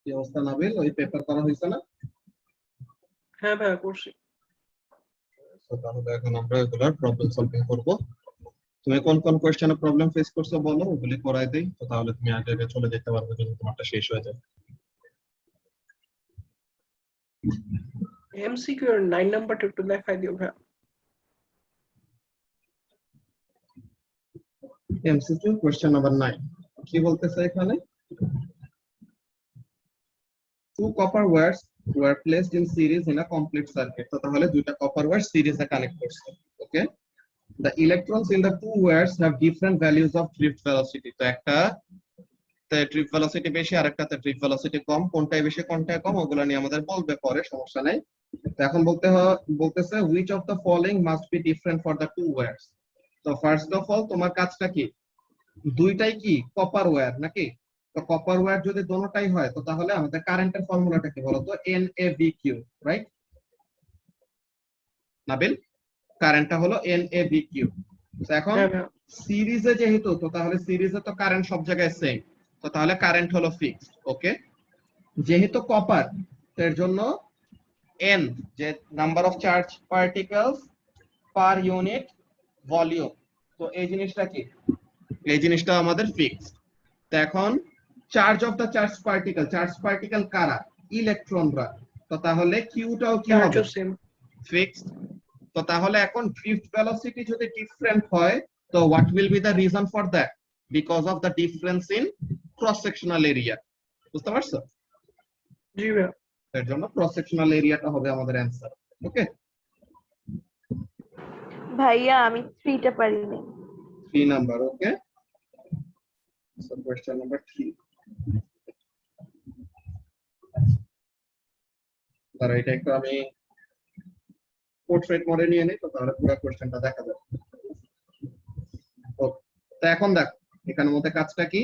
কি অবস্থা নাবিল, ওই পেপার করা হয়েছে না? হ্যাঁ ভাইয়া করছি। তাহলে এখন আমরা এগুলোর প্রবলেম সলভিং করব। তুমি কোন কোন কোশ্চেনে প্রবলেম ফেস করছো বলো, ওগুলি করাই দেই, তো তাহলে তুমি আগে চলে যেতে পারবে যদি তোমারটা শেষ হয়ে যায়। এমসিকিউ এর 9 নাম্বারটা একটু দেখাই দিও ভাইয়া। এমসিকিউ কোশ্চেন নাম্বার 9 কি বলতেছে এখানে? Two copper wires were placed in series in a complete circuit. তো তাহলে দুইটা কপার ওয়্যার সিরিজে কানেক্ট করছে। ওকে, the electrons in the two wires have different values of drift velocity. তো একটা ড্রিফট ভেলোসিটি বেশি আর একটাতে ড্রিফট ভেলোসিটি কম, কোনটায় বেশি কোনটায় কম ওগুলো নিয়ে আমাদের বলবে পরে, সমস্যা নাই। তো এখন বলতেছে which of the following must be different for the two wires. তো ফার্স্ট অফ অল তোমার কাজটা কি, দুইটাই কি কপার ওয়্যার নাকি? তো কপার ওয়্যার যদি দোনোটাই হয় তো তাহলে আমাদের কারেন্টের ফর্মুলাটা কি বলতো? NAVQ, right Nabil? কারেন্টটা হলো NAVQ। তো এখন সিরিজে যেহেতু, তো তাহলে সিরিজে তো কারেন্ট সব জায়গায় সেম, তো তাহলে কারেন্ট হলো ফিক্সড। ওকে, যেহেতু কপার এর জন্য N যে number of charge particles per unit volume, তো এই জিনিসটা কি, এই জিনিসটা আমাদের ফিক্সড। তো এখন charge of the charge particle কারা? ইলেকট্রনরা। তো তাহলে কিউটাও কি হবে? ফিক্সড। তো তাহলে এখন ড্রিফট ভেলোসিটি যদি ডিফারেন্ট হয় তো what will be the reason for that? Because of the difference in cross sectional area. বুঝতে পারছো? জি ভাইয়া। এর জন্য ক্রস সেকশনাল এরিয়াটা হবে আমাদের অ্যানসার। ওকে ভাইয়া আমি 3টা পারিনি। 3 নাম্বার। ওকে, সো কোশ্চেন নাম্বার 3, তাহলে এটা একটু আমি পোর্ট্রেট মোডে নিয়ে নিই, তো তাহলে পুরো কোশ্চেনটা দেখা যাবে। ওকে, তো এখন দেখো এখানের মধ্যে কাজটা কি,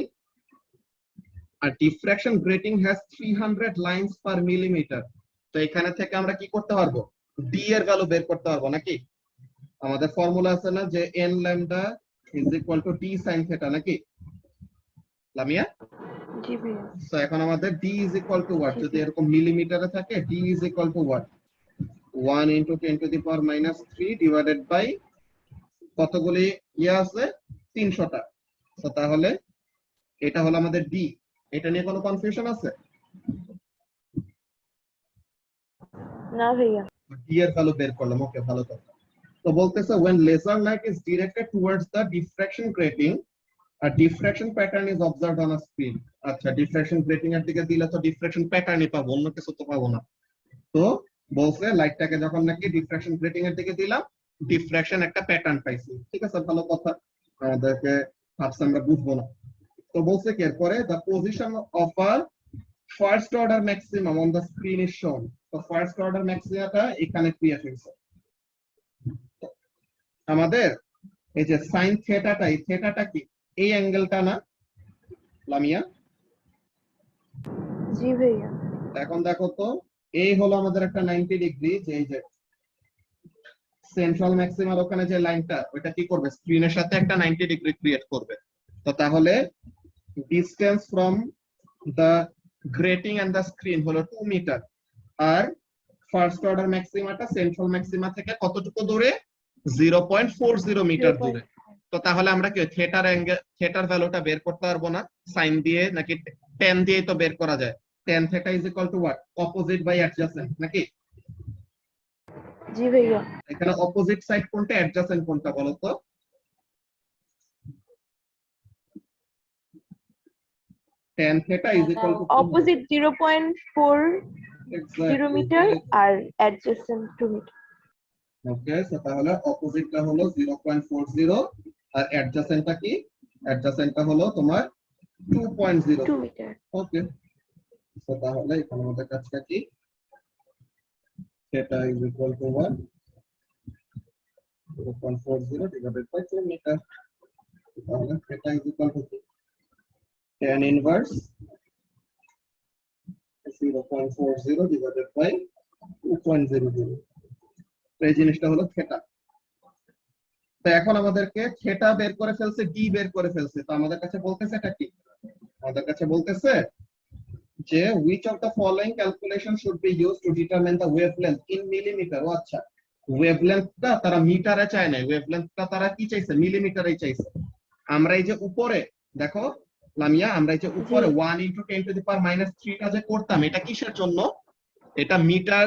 আর diffraction grating has 300 lines per millimetre. তো এখানে থেকে আমরা কি করতে পারবো? ডি এর ভ্যালু বের করতে পারবো নাকি? আমাদের ফর্মুলা আছে না যে n lambda is equal to d sin theta নাকি লামিয়া? জি ভাইয়া। তো এখন আমাদের d is equal to what, যদি এরকম মিলিমিটারে থাকে d is equal to what, 1 into 10 to the power -3 divided by কতগুলি আছে? 300টা। তো তাহলে এটা হলো আমাদের d। এটা নিয়ে কোনো কনফিউশন আছে? না ভাইয়া। d এর ভ্যালু বের করলাম। ওকে, ভালো কথা। তো বলতেছে when laser light is directed towards the diffraction grating a diffraction pattern is observed on a screen. আচ্ছা, diffraction grating এর দিকে দিলে তো diffraction প্যাটার্নই পাবো, অন্য কিছু তো পাবো না। তো বলছে লাইটটাকে যখন নাকি diffraction grating এর দিকে দিলাম, diffraction একটা প্যাটার্ন পাইছি। ঠিক আছে, ভালো কথা, আমাদেরকে ভাবছে আমরা বুঝবো না। তো বলছে কি এরপরে the position of a first order maximum on the screen is shown. তো ফার্স্ট অর্ডার ম্যাক্সিমাটা এখানে ক্রিয়েট হয়েছে। আমাদের এই যে সাইন থিটাটা, এই থিটাটা কি এই অ্যাঙ্গেলটা না লামিয়া? জি ভাইয়া। এখন দেখো তো, এই হলো আমাদের একটা 90 ডিগ্রি, যে এই যে সেন্ট্রাল ম্যাক্সিমার ওখানে যে লাইনটা, ওইটা কি করবে? স্ক্রিনের সাথে একটা 90 ডিগ্রি ক্রিয়েট করবে। তো তাহলে distance from the grating and the screen হলো 2 মিটার, আর ফার্স্ট অর্ডার ম্যাক্সিমাটা সেন্ট্রাল ম্যাক্সিমা থেকে কতটুকু দূরে? 0.40 মিটার দূরে। তো তাহলে আমরা কি থিটার অ্যাঙ্গেল, থিটার ভ্যালুটা বের করতে পারবো না সাইন দিয়ে নাকি tan দিয়ে? তো বের করা যায়। tan theta is equal to what? Opposite by adjacent নাকি? জি ভাইয়া। এখানে অপোজিট সাইড কোনটা, অ্যাডজাসেন্ট কোনটা বলো তো? tan theta is equal to opposite 0.40 metre আর অ্যাডজেসেন্ট 2 মিটার। ওকে, সো তাহলে অপোজিটটা হলো 0.40 আর অ্যাডজাসেন্টটা কি? অ্যাডজাসেন্টটা হলো তোমার 2.0 মিটার। ওকে, সো তাহলে এখানে আমাদের কাজটা কি? Theta is equal to 1 0.40 divided by 2 metre. তাহলে theta is equal to tan inverse 0.40 divided by 2.00। এই জিনিসটা হলো থিটা। তো এখন আমাদেরকে থিটা বের করে ফেলছে, ডি বের করে ফেলছে। তো আমাদের কাছে বলতেছে এটা কি? আমাদের কাছে বলতেছে যে which of the following calculation should be used to determine the wavelength in millimeter? ও আচ্ছা, ওয়েভলেন্থটা তারা মিটারে চায় না, ওয়েভলেন্থটা তারা কি চাইছে, মিলিমিটারে চাইছে। আমরা এই যে উপরে দেখো লামিয়া, আমরা এই যে উপরে 1 × 10⁻³ টা যে করতাম, এটা কিসের জন্য? এটা মিটার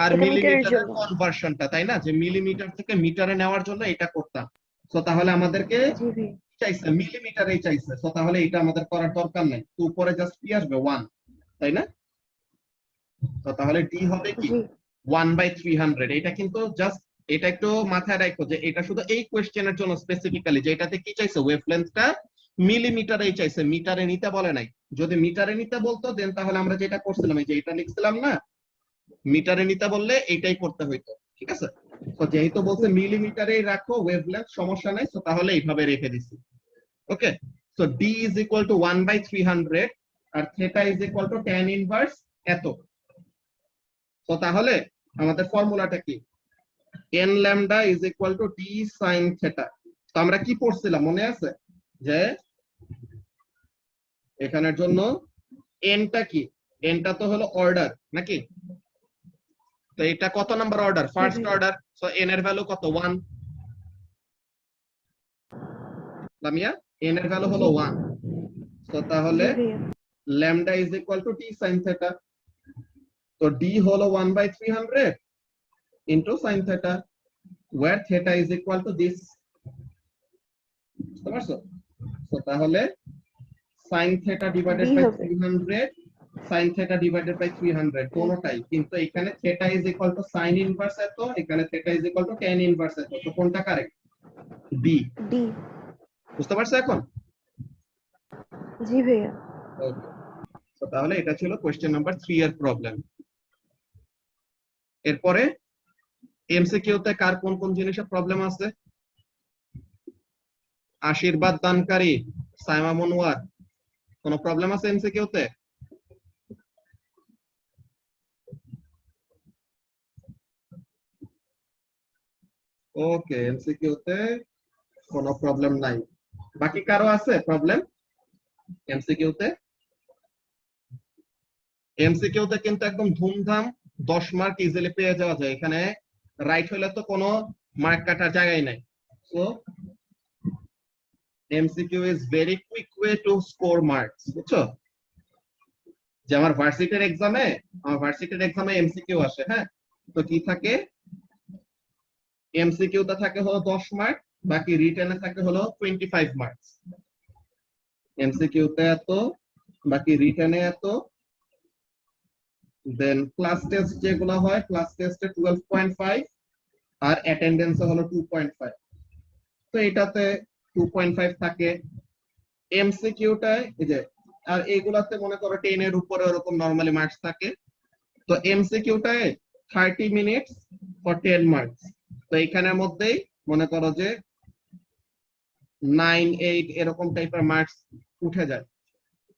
আর এটা মিটারের মিলিমিটারের জন্য। কনভার্সনটা, তাই না? যে মিলিমিটার থেকে মিটারে নেওয়ার জন্য এটা করতাম। তো তাহলে আমাদেরকে জি ভাইয়া। চাইছে মিলিমিটারেই চাইছে, তো তাহলে এটা আমাদের করার দরকার নাই, তো উপরে জাস্ট কি আসবে 1, তাই না? তো তাহলে ডি হবে কি জি 1/300। এটা কিন্তু জাস্ট, এটা একটু মাথায় রাখো যে এটা শুধু এই কোশ্চেনের জন্য স্পেসিফিক্যালি, যে এটাতে কি চাইছে, ওয়েভলেন্থটা মিলিমিটারেই চাইছে, মিটারে নিতে বলে নাই। যদি মিটারে নিতে বলতো দেন তাহলে আমরা যেটা করছিলাম, এই যে এটা লিখছিলাম না, মিটারে নিতে বললে এইটাই করতে হইতো, ঠিক আছে? তো যেহেতু বলছে মিলিমিটারেই রাখো ওয়েভলেন্থ, সমস্যা নাই, তো তাহলে এইভাবে রেখে দিছি। Okay, so D is equal to 1/300 আর theta is equal to tan inverse এত। তো তাহলে আমাদের ফর্মুলাটা কি, n lambda is equal to d sin theta. তো আমরা কি পড়ছিলাম মনে আছে, যে এখানের জন্য n টা কি, n টা তো হলো অর্ডার নাকি? তো এটা কত number order, first order, so n এর ভ্যালু কত, 1। লামিয়া, n এর ভ্যালু হলো 1, তো তাহলে জি ভাইয়া। Lambda is equal to d sin theta. তো d হলো 1/300 into sin theta, where theta is equal to this, বুঝতে পারছো? তো তাহলে sin theta divided D by হবে। 300, sin theta divided by 300 কোনটাই, কিন্তু এখানে theta is equal to sin inverse এত, এখানে theta is equal to tan inverse এত, তো কোনটা কারেক্ট? ডি। ডি। বুঝতে পারছো এখন? জি ভাইয়া। ওকে, তো তাহলে এটা ছিল কোশ্চেন নাম্বার 3 এর প্রবলেম। এরপরে এমসিকিউ তে কার কোন কোন জিনিসের প্রবলেম আছে? আশীর্বাদ দানকারী, সাইমা মনোয়ার, কোন প্রবলেম আছে এমসিকিউ তে? ওকে, এমসিকিউ তে কোনো প্রবলেম নাই। বাকি কারো আছে প্রবলেম এমসিকিউ তে? এমসিকিউ তে কিন্তু একদম ধুমধাম 10 মার্ক ইজিলি পেয়ে যাওয়া যায়, এখানে রাইট হইলে তো কোনো মার্ক কাটার জায়গায় নাই। So MCQ is very quick way to score marks, বুঝছো? যে আমার ভার্সিটির এক্সামে এমসিকিউ আসে, হ্যাঁ, তো কি থাকে, এমসিকিউ তে থাকে হলো 10 মার্ক, বাকি রিটেনে থাকে হলো 25 মার্কস। এমসিকিউ তে এত, বাকি রিটেনে এত, দেন ক্লাস টেস্ট যেগুলো হয়, ক্লাস টেস্টে 12.5 আর অ্যাটেন্ডেন্স হলো 2.5, তো এটাতে 2.5 থাকে। এমসিকিউটায় এই যে, আর এইগুলাতে মনে করো 10 এর উপরে ওরকম নরমালি মার্কস থাকে। তো এমসিকিউটায় 30 মিনিটস ফর 10 মার্কস, তো এইখানের মধ্যেই মনে করো যে 9, 8 এরকম টাইপের মার্কস উঠে যায়।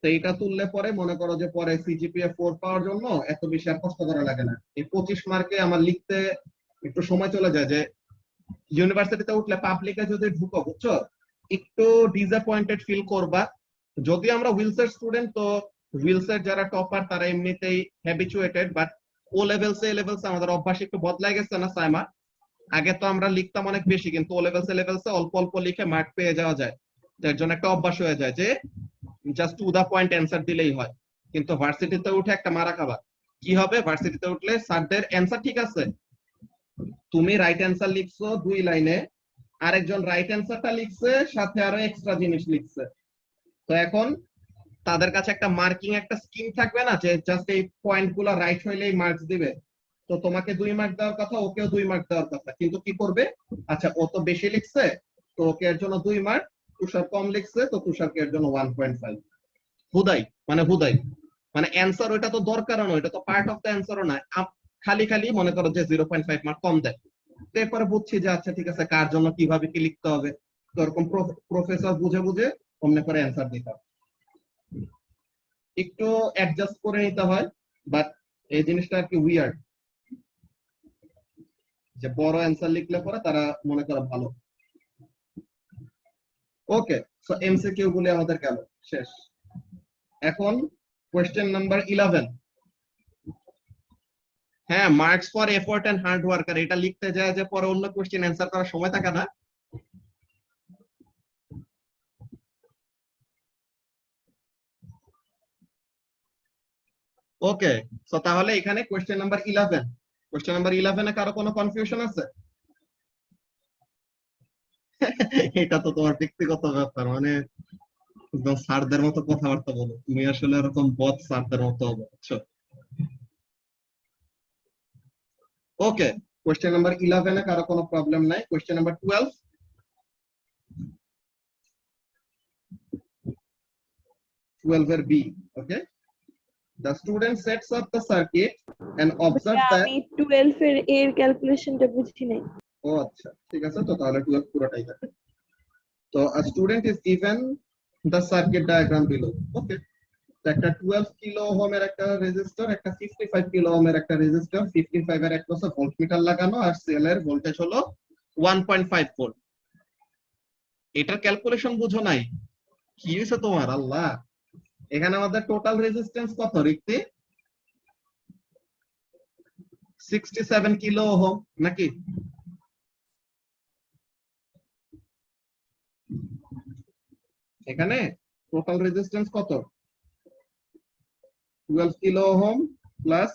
তো এইটা তুললে পরে মনে করো যে পরে সিজিপিএ 4 পাওয়ার জন্য এত বেশি আর কষ্ট করা লাগে না। এই 25 মার্কে আমার লিখতে একটু সময় চলে যায়, যে ইউনিভার্সিটিতে উঠলে পাবলিকে যদি ঢুকো, বুঝছো, একটু ডিসঅ্যাপয়েন্টেড ফিল করবা। যদি আমরা উইলসের স্টুডেন্ট, তো উইলসের যারা টপার তারা এমনিতেই হ্যাবিচুয়েটেড, বাট ও লেভেলসে আমাদের অভ্যাস একটু বদলাই গেছে না সাইমা? আগে তো আমরা লিখতাম অনেক বেশি, কিন্তু ও লেভেলসে অল্প অল্প লিখে মার্ক পেয়ে যাওয়া যায়, এর জন্য একটা অভ্যাস হয়ে যায় যে just to the point answer দিলেই হয়। কিন্তু ভার্সিটিতে উঠে একটা মারা খাবার, কি হবে, ভার্সিটিতে উঠলে স্যারদের অ্যান্সার ঠিক আছে, তুমি রাইট অ্যান্সার লিখছো 2 লাইনে, আরেকজন রাইট অ্যান্সারটা লিখছে সাথে আরো এক্সট্রা জিনিস লিখছে। তো এখন তাদের কাছে একটা মার্কিং একটা স্কিম থাকবে না, যে জাস্ট এই পয়েন্টগুলো রাইট হইলেই মার্কস দিবে। তো তোমাকে 2 মার্ক দেওয়ার কথা, ওকেও 2 মার্ক দেওয়ার কথা, কিন্তু কি করবে, আচ্ছা ও তো বেশি লিখছে, তো ওকে এর জন্য 2 মার্ক, তুষার কম লিখছে তো তুষারকে এর জন্য 1.5। হুদাই মানে অ্যান্সার ওইটা তো দরকার নয়, ওইটা তো পার্ট অফ দ্য অ্যান্সারও না, খালি খালি মনে করো যে 0.5 মার্ক কম দেয়। এরপরে বুঝছি যে আচ্ছা ঠিক আছে, কার জন্য কিভাবে কি লিখতে হবে, তো এরকম প্রফেসর বুঝে বুঝে অমনে করে অ্যান্সার দিতে হবে, একটু অ্যাডজাস্ট করে নিতে হয়। বাট এই জিনিসটা আর কি উইয়ার্ড, যে বড় অ্যান্সার লিখলে পরে তারা মনে করে ভালো। ওকে, সো এমসিকিউ গুলি আমাদের গেল শেষ। এখন কোয়েশ্চেন নাম্বার 11। হ্যাঁ, marks for effort and hard work, আর এটা লিখতে যায় যে পরে অন্য কোয়েশ্চেন অ্যান্সার করার সময় থাকে না। ওকে, সো তাহলে এখানে কোয়েশ্চেন নাম্বার 11। কোয়েশ্চেন নাম্বার 11 এ কারো কোনো কনফিউশন আছে? এটা তো তোমার ব্যক্তিগত ব্যাপার, মানে একদম স্যারদের মতো কথাবার্তা বলো, তুমি আসলে এরকম বদ স্যারদের মতো হবে, বুঝছো? ওকে, কোয়েশ্চেন নাম্বার 11 এ কারো কোনো প্রবলেম নাই। Question number 12। 12 এর B. Okay, the student sets up the circuit and observes that। আমি 12 এর ক্যালকুলেশনটা বুঝি নাই। ও আচ্ছা, ঠিক আছে, তো তাহলে 12 পুরোটাই থাকে। তো a student is given the circuit diagram below। ওকে, তো একটা 12 কিলো ওহমের একটা রেজিস্টর, একটা 55 কিলো ওহমের একটা রেজিস্টর, 55 এর একটা ভোল্টমিটার লাগানো, আর সেল এর ভোল্টেজ হলো 1.5 ভোল্ট। এটার ক্যালকুলেশন বুঝো নাই? কি হয়েছে তোমার? আল্লাহ, এখানে আমাদের টোটাল রেজিস্ট্যান্স কত রিক্তি? 67 কিলো ওহম নাকি? এখানে টোটাল রেজিস্ট্যান্স কত? 12 kilo ohm plus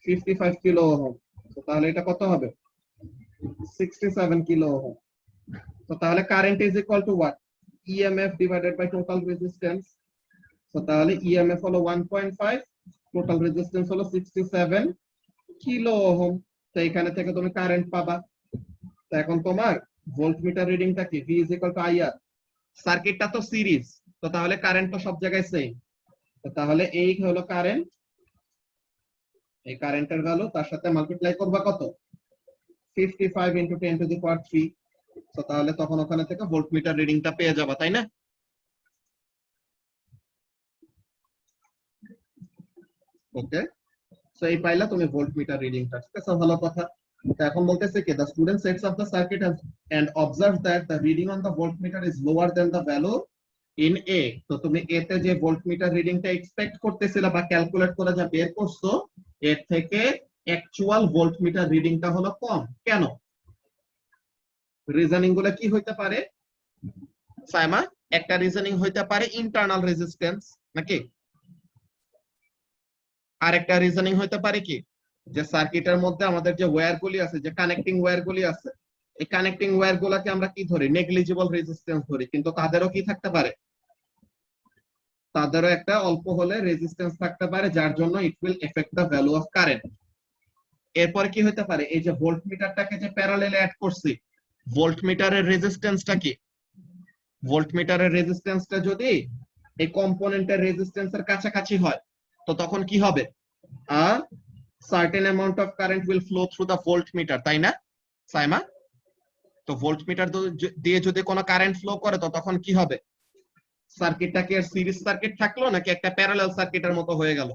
55 kilo ohm, তো তাহলে এটা কত হবে? 67 কিলো ওহম। তো তাহলে current is equal to what? EMF divided by total resistance. তো তাহলে ইএমএফ হলো 1.5, টোটাল রেজিস্ট্যান্স হলো 67 কিলো ওহম। তো এখানে থেকে তুমি কারেন্ট পাবা। তো এখন তোমার ভোল্টমিটার রিডিংটা কি? V is equal two IR। সার্কিটটা তো সিরিজ, তো তাহলে কারেন্ট তো সব জায়গায় সেম। তো তাহলে এই হলো কারেন্ট, এই কারেন্টের ভ্যালু তার সাথে মাল্টিপ্লাই করবা কত? 55 ইনটু 10 টু দি পাওয়ার 3। তো তাহলে তখন ওখানে থেকে ভোল্টমিটার রিডিংটা পেয়ে যাবা, তাই না? ওকে, সো এই পাইলা তুমি ভোল্টমিটার রিডিংটা, ঠিক আছে, ভালো কথা। তো এখন বলতেছে কি, the student sets up the circuit and observes that the reading on the voltmeter is lower than the value in A। তো তুমি A তে যে ভোল্টমিটার রিডিংটা এক্সপেক্ট করতেছিলা বা ক্যালকুলেট করে যা বের করছো, এর থেকে অ্যাকচুয়াল ভোল্টমিটার রিডিংটা হলো কম। কেন? রিজনিং গুলো কি হইতে পারে সাইমা? একটা রিজনিং হইতে পারে ইন্টারনাল রেজিস্ট্যান্স নাকি? আর একটা রিজনিং হইতে পারে কি, যে সার্কিটের মধ্যে আমাদের যে ওয়্যার গুলি আছে, যে কানেক্টিং ওয়্যার গুলি আছে, এই কানেক্টিং ওয়্যার গুলাকে আমরা কি ধরি? নেগলিজিবল রেজিস্ট্যান্স ধরি, কিন্তু তাদেরও কি থাকতে পারে? তাদেরও একটা অল্প হলে রেজিস্ট্যান্স থাকতে পারে, যার জন্য it will effect the value of current. এরপরে কি হতে পারে? এই যে ভোল্টমিটারটাকে যে প্যারালেলে অ্যাড করছি, ভোল্টমিটারের রেজিস্ট্যান্সটা কি? ভোল্টমিটারের রেজিস্ট্যান্সটা যদি এই কম্পোনেন্টের রেজিস্ট্যান্সের কাছাকাছি হয়, তো তখন কি হবে? Are certain amount of current will flow through the voltmeter, তাই না সাইমা? তো ভোল্টমিটার দিয়ে যদি কোনো কারেন্ট ফ্লো করে, তো তখন কি হবে? সার্কিটটা কি আর সিরিজ সার্কিট থাকলো নাকি একটা প্যারালাল সার্কিটের মতো হয়ে গেল?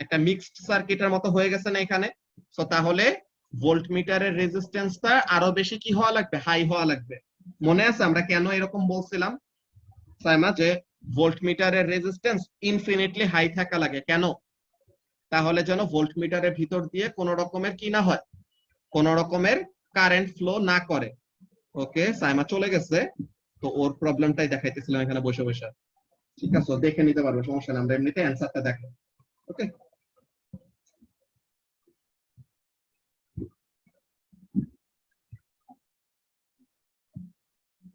একটা মিক্সড সার্কিটের মতো হয়ে গেছে না এখানে? তো তাহলে ভোল্টমিটারের রেজিস্ট্যান্সটা আরো বেশি কি হওয়া লাগবে? হাই হওয়া লাগবে। মনে আছে আমরা কেন এরকম বলছিলাম সাইমা, যে ভোল্টমিটারের রেজিস্ট্যান্স ইনফিনিটলি হাই থাকা লাগে? কেন? তাহলে যেন ভোল্টমিটারের ভিতর দিয়ে কোন রকমের কি না হয়, কোন রকমের কারেন্ট ফ্লো না করে। ওকে, সাইমা চলে গেছে, তো ওর প্রবলেমটাই দেখাইতেছিলাম এখানে বসে বসে। ঠিক আছে, দেখে নিতে পারবে, সমস্যা নেই, আমরা এমনিতে অ্যান্সারটা দেখো। ওকে,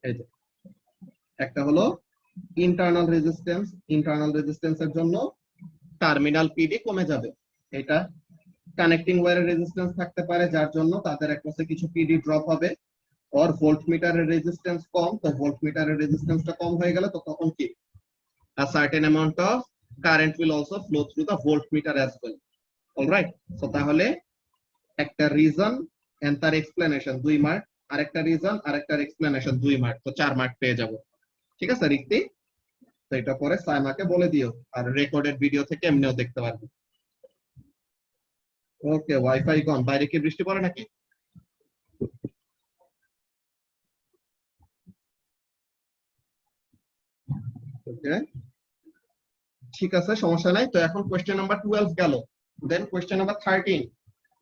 এই যে একটা হলো ইন্টারনাল রেজিস্ট্যান্স, ইন্টারনাল রেজিস্ট্যান্সের জন্য টার্মিনাল পিডি কমে যাবে। এটা কানেক্টিং ওয়্যারের রেজিস্ট্যান্স থাকতে পারে, যার জন্য তাদের একপাশে কিছু পিডি ড্রপ হবে। और ভোল্টমিটারের রেজিস্ট্যান্স কম, তো ভোল্টমিটারের রেজিস্ট্যান্সটা কম হয়ে গেল, তো তখন কি a certain amount of current will also flow through the voltmeter as well। Alright, so তাহলে একটা রিজন এন্ড তার এক্সপ্লেনেশন 2 মার্ক, আরেকটা রিজন আরেকটার এক্সপ্লেনেশন 2 মার্ক, তো 4 মার্ক পেয়ে যাব। ঠিক আছে রিক্তি, তো এটা পরে সাইমাকে বলে দিও, আর রেকর্ডেড ভিডিও থেকে এমনিও দেখতে পারবে। ওকে, ওয়াইফাই কম, বাইরে কি বৃষ্টি পড়ে নাকি? ওকে, ঠিক আছে, সমস্যা নাই। তো এখন কোশ্চেন নাম্বার 12 গেল, then question number 13।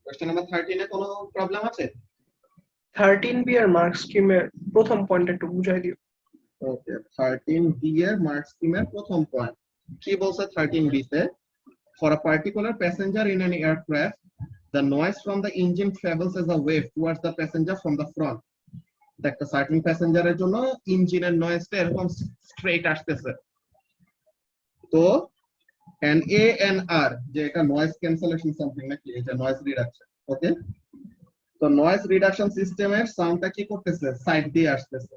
Question number 13 এ কোনো প্রবলেম আছে? 13B এর মার্ক স্কিমের প্রথম পয়েন্ট একটু বুঝাই দিও। ওকে, 13B এর মার্ক স্কিমের প্রথম পয়েন্ট কি বলছে? 13B তে, for a particular passenger in an aircraft, the noise from the engine travels as a wave towards the passenger from the front. একটা সার্টেন প্যাসেঞ্জারের জন্য ইঞ্জিনের নয়েজটা এরকম স্ট্রেট আসতেছে। তো ANR, যে এটা নয়েজ ক্যান্সেলেশন সামথিং নাকি, এটা নয়েজ রিডাকশন। ওকে, তো নয়েজ রিডাকশন সিস্টেমের সাউন্ডটা কি করতেছে? সাইড দিয়ে আসতেছে,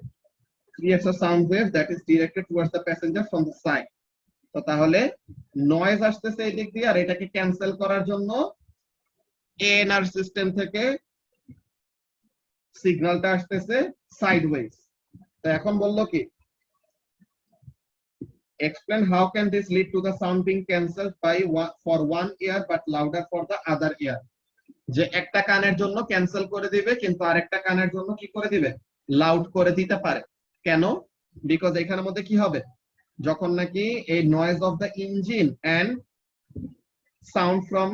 creates a sound wave that is directed towards the passenger from the side. তো তাহলে নয়েজ আসতেছে এই দিক দিয়ে, আর এটাকে ক্যান্সেল করার জন্য ANR সিস্টেম থেকে সিগন্যালটা আসতেছে সাইডওয়েজ। তো এখন বললো কি, explain how can this lead to the sound being cancelled by for one ear but louder for the other ear. যে একটা কানের জন্য ক্যান্সেল করে দিবে কিন্তু আরেকটা কানের জন্য কি করে দিবে? লাউড করে দিতে পারে। কেন? বিকজ এখানের মধ্যে কি হবে, যখন নাকি এই noise of the engine and sound from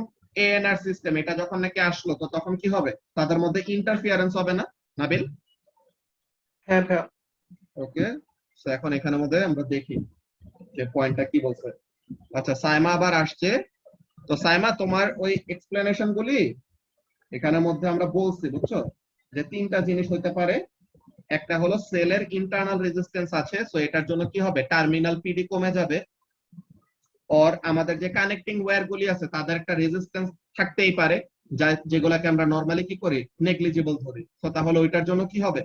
ANR system এটা যখন নাকি আসলো, তো তখন কি হবে? তাদের মধ্যে ইন্টারফিয়ারেন্স হবে না, নাবিল? হ্যাঁ ভাইয়া। ওকে, সো এখন এখানের মধ্যে আমরা দেখি যে পয়েন্টটা কি বলছে। আচ্ছা, সাইমা আবার আসছে। তো সাইমা, তোমার ওই এক্সপ্লেনেশন গুলি এখানের মধ্যে আমরা বলছি, বুঝছো, যে তিনটা জিনিস হতে পারে। একটা হলো সেলের ইন্টারনাল রেজিস্ট্যান্স আছে, সো এটার জন্য কি হবে? টার্মিনাল পিডি কমে যাবে। আর আমাদের যে কানেক্টিং ওয়্যার গুলি আছে তাদের একটা রেজিস্ট্যান্স থাকতেই পারে, যেগুলোকে আমরা নরমালি কি করি? নেগলিজিবল ধরি। তো তাহলে ওইটার জন্য কি হবে?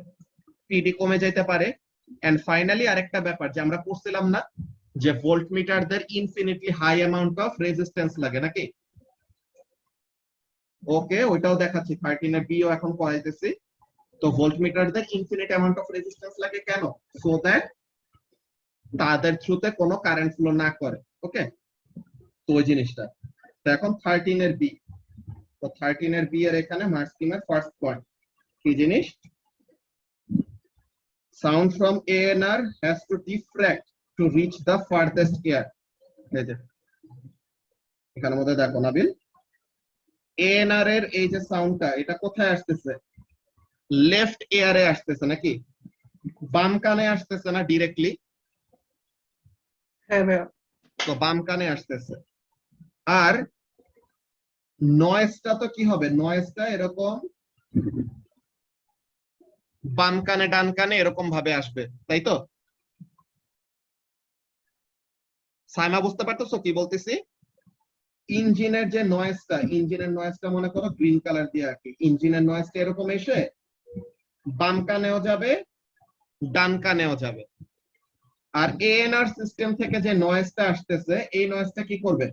পিডি কমে যেতে পারে। এন্ড ফাইনালি আরেকটা ব্যাপার যে আমরা পড়ছিলাম না, যে ভোল্টমিটারদের infinitely high amount of resistance লাগে নাকি? ওকে, ওইটাও দেখাচ্ছি, 13 এর বিও এখন করাইতেছি। তো ভোল্টমিটারদের ইনফিনিট অ্যামাউন্ট অফ রেজিস্ট্যান্স লাগে কেন? সো দ্যাট তাদের থ্রুতে কোনো কারেন্ট ফ্লো না করে। ওকে, তো ওই জিনিসটা। তো এখন 13 এর বি, তো 13 এর বি এর এখানে মার্ক স্কিমের ফার্স্ট পয়েন্ট কি জিনিস? Sound from ANR has to diffract to reach the farthest air. এই যে এখানের মধ্যে দেখো নাবিল, ANR এর এই যে সাউন্ডটা, এটা কোথায় আসতেছে? লেফট এয়ারে আসতেছে নাকি? বাম কানে আসতেছে না ডিরেক্টলি? হ্যাঁ ভাইয়া। তো বাম কানে আসতেছে। আর নয়েজটা তো কি হবে? নয়েজটা এরকম বাম কানে ডান কানে এরকম ভাবে আসবে, তাই তো? সাইমা বুঝতে পারতেছো কি বলতেছি? ইঞ্জিনের যে নয়েজটা, ইঞ্জিনের নয়েজটা মনে করো গ্রিন কালার দিয়ে আঁকি। ইঞ্জিনের নয়েজটা এরকম এসে বাম কানেও যাবে, ডান কানেও যাবে। আর ANR সিস্টেম থেকে যে নয়েজটা আসতেছে, এই নয়েজটা কি করবে?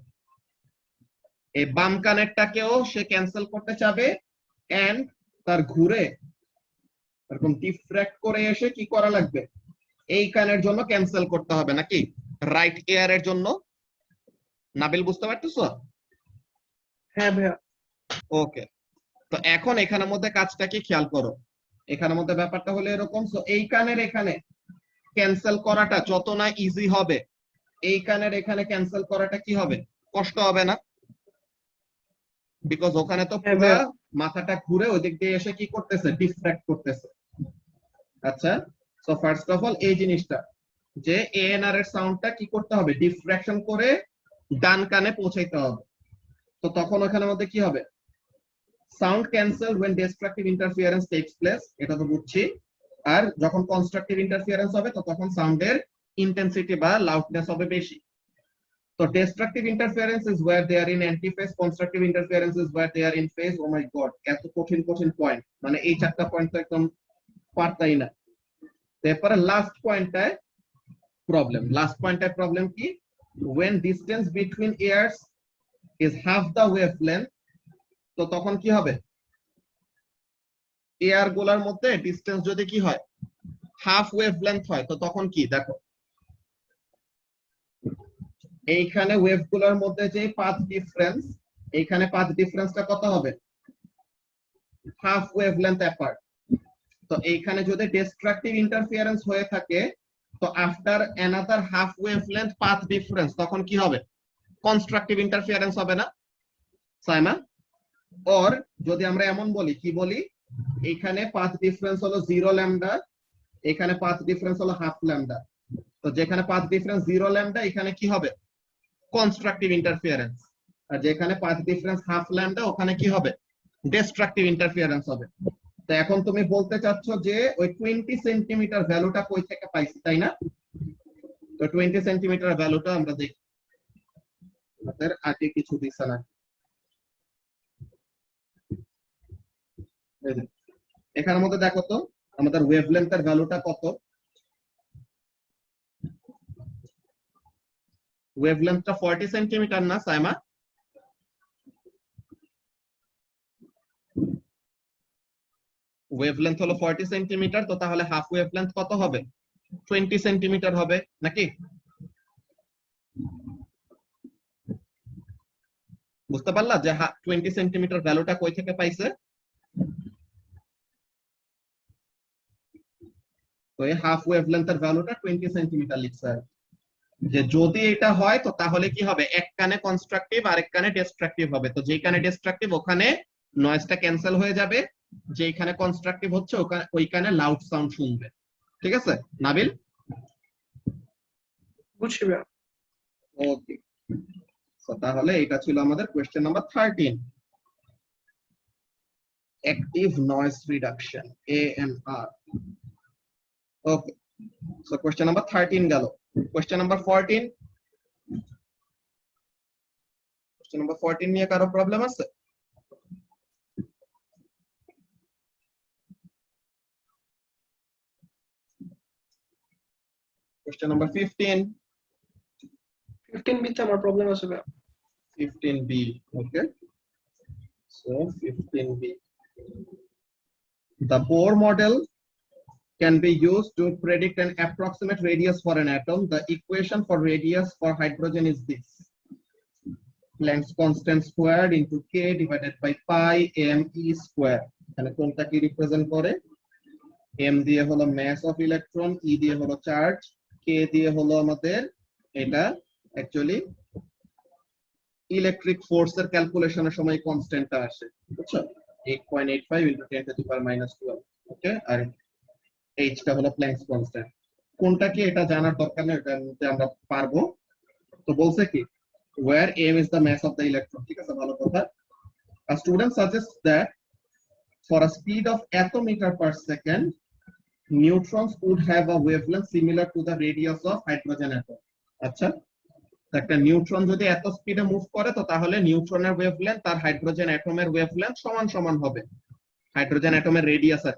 এই বাম কানেরটাকেও সে ক্যান্সেল করতে চাবে, এন্ড তার ঘুরে এরকম ডিফ্র্যাক্ট করে এসে কি করা লাগবে? এই কানের জন্য ক্যান্সেল করতে হবে নাকি? রাইট এয়ারের জন্য। নাবিল বুঝতে পারতেছো? হ্যাঁ ভাইয়া। ওকে, তো এখন এখানের মধ্যে কাজটা কি খেয়াল করো। এখানের মধ্যে ব্যাপারটা হলো এরকম, সো এই কানের এখানে ক্যান্সেল করাটা যত না ইজি হবে, এই কানের এখানে ক্যান্সেল করাটা কি হবে? কষ্ট হবে না? বিকজ ওখানে তো পুরো মাথাটা ঘুরে ওই দিক দিয়ে এসে কি করতেছে? ডিফ্র্যাক্ট করতেছে। আচ্ছা, সো ফার্স্ট অফ অল এই জিনিসটা যে ANR এর সাউন্ডটা কি করতে হবে? ডিফ্র্যাকশন করে ডান কানে পৌঁছাইতে হবে। তো তখন ওখানের মধ্যে কি হবে? Sound cancelled when destructive interference takes place, এটা তো বুঝছি। আর যখন কনস্ট্রাকটিভ ইন্টারফিয়ারেন্স হবে তো তখন সাউন্ডের ইন্টেন্সিটি বা লাউডনেস হবে বেশি। তো destructive interference is where they are in antiphase, constructive interference is where they are in phase. Oh my god, এত কঠিন কঠিন পয়েন্ট, মানে এই চারটা পয়েন্ট তো একদম পারতাই না। তারপরে লাস্ট পয়েন্টটায় প্রবলেম। লাস্ট পয়েন্টটায় প্রবলেম কি? when distance between ears is half the wavelength, তো তখন কি হবে? এয়ার গুলার মধ্যে ডিসটেন্স যদি কি হয়? হাফ ওয়েভলেন্থ হয়, তো তখন কি দেখো, এইখানে ওয়েভ গুলার মধ্যে যে পাথ ডিফারেন্স, এইখানে পাথ ডিফারেন্সটা কত হবে? Half wavelength apart. তো এইখানে যদি ডিস্ট্রাকটিভ ইন্টারফিয়ারেন্স হয়ে থাকে, তো after another half wavelength path difference তখন কি হবে? কনস্ট্রাকটিভ ইন্টারফিয়ারেন্স হবে না সাইমা? অর যদি আমরা এমন বলি, কি বলি, এখানে পাথ ডিফারেন্স হলো 0 ল্যামডা, এখানে পাথ ডিফারেন্স হলো হাফ ল্যামডা, তো যেখানে পাথ ডিফারেন্স 0 ল্যামডা এখানে কি হবে? Constructive interference. আর যেখানে পাথ ডিফারেন্স হাফ ল্যামডা ওখানে কি হবে? ডিস্ট্রাকটিভ ইন্টারফিয়ারেন্স হবে। তো এখন তুমি বলতে চাচ্ছ যে ওই 20 সেন্টিমিটার ভ্যালুটা কই থেকে পাইছি, তাই না? তো 20 সেন্টিমিটার ভ্যালুটা আমরা দেখি, আমাদের আগে কিছু দিছে না। এখানের মধ্যে দেখো তো আমাদের ওয়েভলেন্থের ভ্যালুটা কত। ওয়েভলেন্থটা 40 সেন্টিমিটার না সাইমা? ওয়েভলেন্থ হলো 40 সেন্টিমিটার, তো তাহলে হাফ ওয়েভলেন্থ কত হবে? 20 সেন্টিমিটার হবে নাকি? বুঝতে পারলা যে 20 সেন্টিমিটার ভ্যালুটা কই থেকে পাইছে? তো এই হাফ ওয়েভলেন্থের ভ্যালুটা 20 সেন্টিমিটার লিখছে। যে যদি এটা হয় তো তাহলে কি হবে? এক কানে কনস্ট্রাকটিভ আর এক কানে ডিস্ট্রাকটিভ হবে। তো যেই কানে ডিস্ট্রাকটিভ ওখানে নয়েজটা ক্যান্সেল হয়ে যাবে, যেখানে কনস্ট্রাকটিভ হচ্ছে ওই কানে লাউড সাউন্ড শুনবে। ঠিক আছে নাবিল? বুঝছি ভাইয়া। ওকে, তো তাহলে এটা ছিল আমাদের question number 13, active noise reduction, ANR। ওকে, সো কোশ্চেন নাম্বার 13 গেল। কোশ্চেন নাম্বার 14, কোশ্চেন নাম্বার 14 নিয়ে কারো প্রবলেম আছে? কোশ্চেন নাম্বার 15, 15 বিতে আমার প্রবলেম আছে ভাইয়া। 15B, okay, so 15B, the Bohr model can be used to predict an approximate radius for an atom. The equation for radius for hydrogen is this: Planck's constant squared into k divided by pi me square. এখানে কোনটা কি represent করে? m দিয়ে হলো mass of electron, e দিয়ে হলো charge, k দিয়ে হলো আমাদের এটা অ্যাকচুয়ালি ইলেকট্রিক ফোর্সের ক্যালকুলেশনের সময় কনস্ট্যান্টটা আসে, বুঝছো? 8.85 into 10 to the power minus 12, okay. R h টা হলো প্ল্যাঙ্কস কনস্ট্যান্ট। কোনটা কি এটা জানার দরকার নেই, এটা আমরা পারবো। তো বলছে কি where m is the mass of the electron, ঠিক আছে, ভালো কথা। A student suggests that for a speed of attometer per second, neutrons would have a wavelength similar to the radius of hydrogen atom. আচ্ছা, একটা neutron যদি এত স্পিডে move করে তো তাহলে নিউট্রনের ওয়েভলেন্থ আর হাইড্রোজেন অ্যাটমের ওয়েভলেন্থ সমান সমান হবে, হাইড্রোজেন অ্যাটমের রেডিয়াস আর।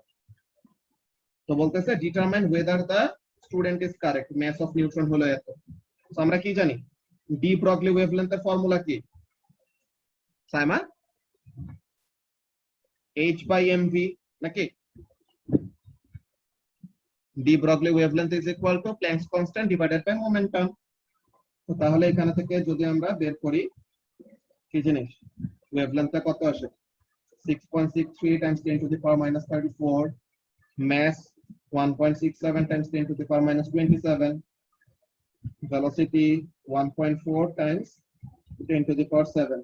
তো বলতেছে determine whether the student is correct, mass of neutron হলো এত। তো আমরা কি জানি ডি ব্রগলি ওয়েভলেন্থের ফর্মুলা কি সাইমা? h/mv নাকি? D Broglie wavelength is equal to Planck's constant divided by momentum। তো তাহলে এখানে থেকে যদি আমরা বের করি কি জিনিস, ওয়েভলেন্থটা কত আসে? 6.63 times 10 to the power minus 34, mass 1.67 times 10 to the power minus 27, velocity 1.4 times 10 to the power 7।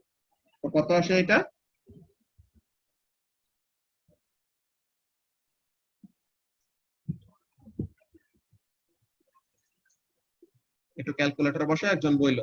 তো কত আসে এটা? একটু ক্যালকুলেটর বসে একজন বইল।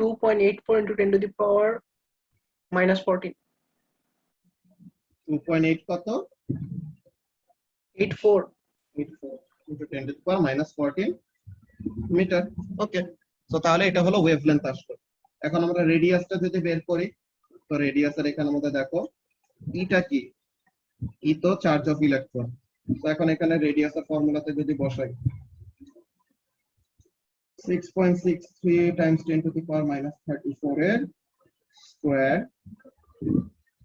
-2.84 into 10 to the power minus 14। 2.8 কত? 84 into 10 to the power minus 14 metre. Okay, তো তাহলে এটা হলো ওয়েভলেন্থ আসলো। এখন আমরা রেডিয়াসটা যদি বের করি, তো রেডিয়াসের এখানে মধ্যে দেখো ইটা কি, ই তো চার্জ অফ ইলেকট্রন। তো এখন এখানে রেডিয়াসের ফর্মুলাতে যদি বসাই, 6.63 times 10 to the power minus 34 এর স্কয়ার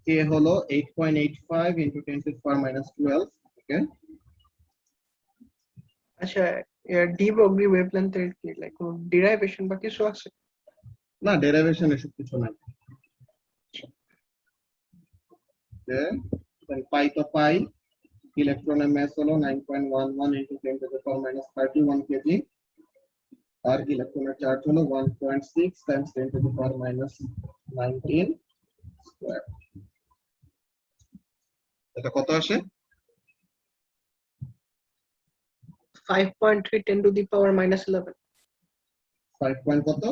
k হলো 8.85 into 10 to the power minus 12 ওকে আচ্ছা এর ডি ব্রগলি ওয়েভলেন্থ এর কি লাইক কোন ডেরিভেশন বা কিছু আছে? না ডেরিভেশন এসব কিছু নাই দেন পাই তো পাই ইলেকট্রনের মাস হলো 9.11 into 10 to the power minus 31 kg আর ইলেকট্রনের চার্জ হলো 1.6 times 10 to the power minus 19 square এটা কত আসে 5.3 10 to the power minus 11 5 point কত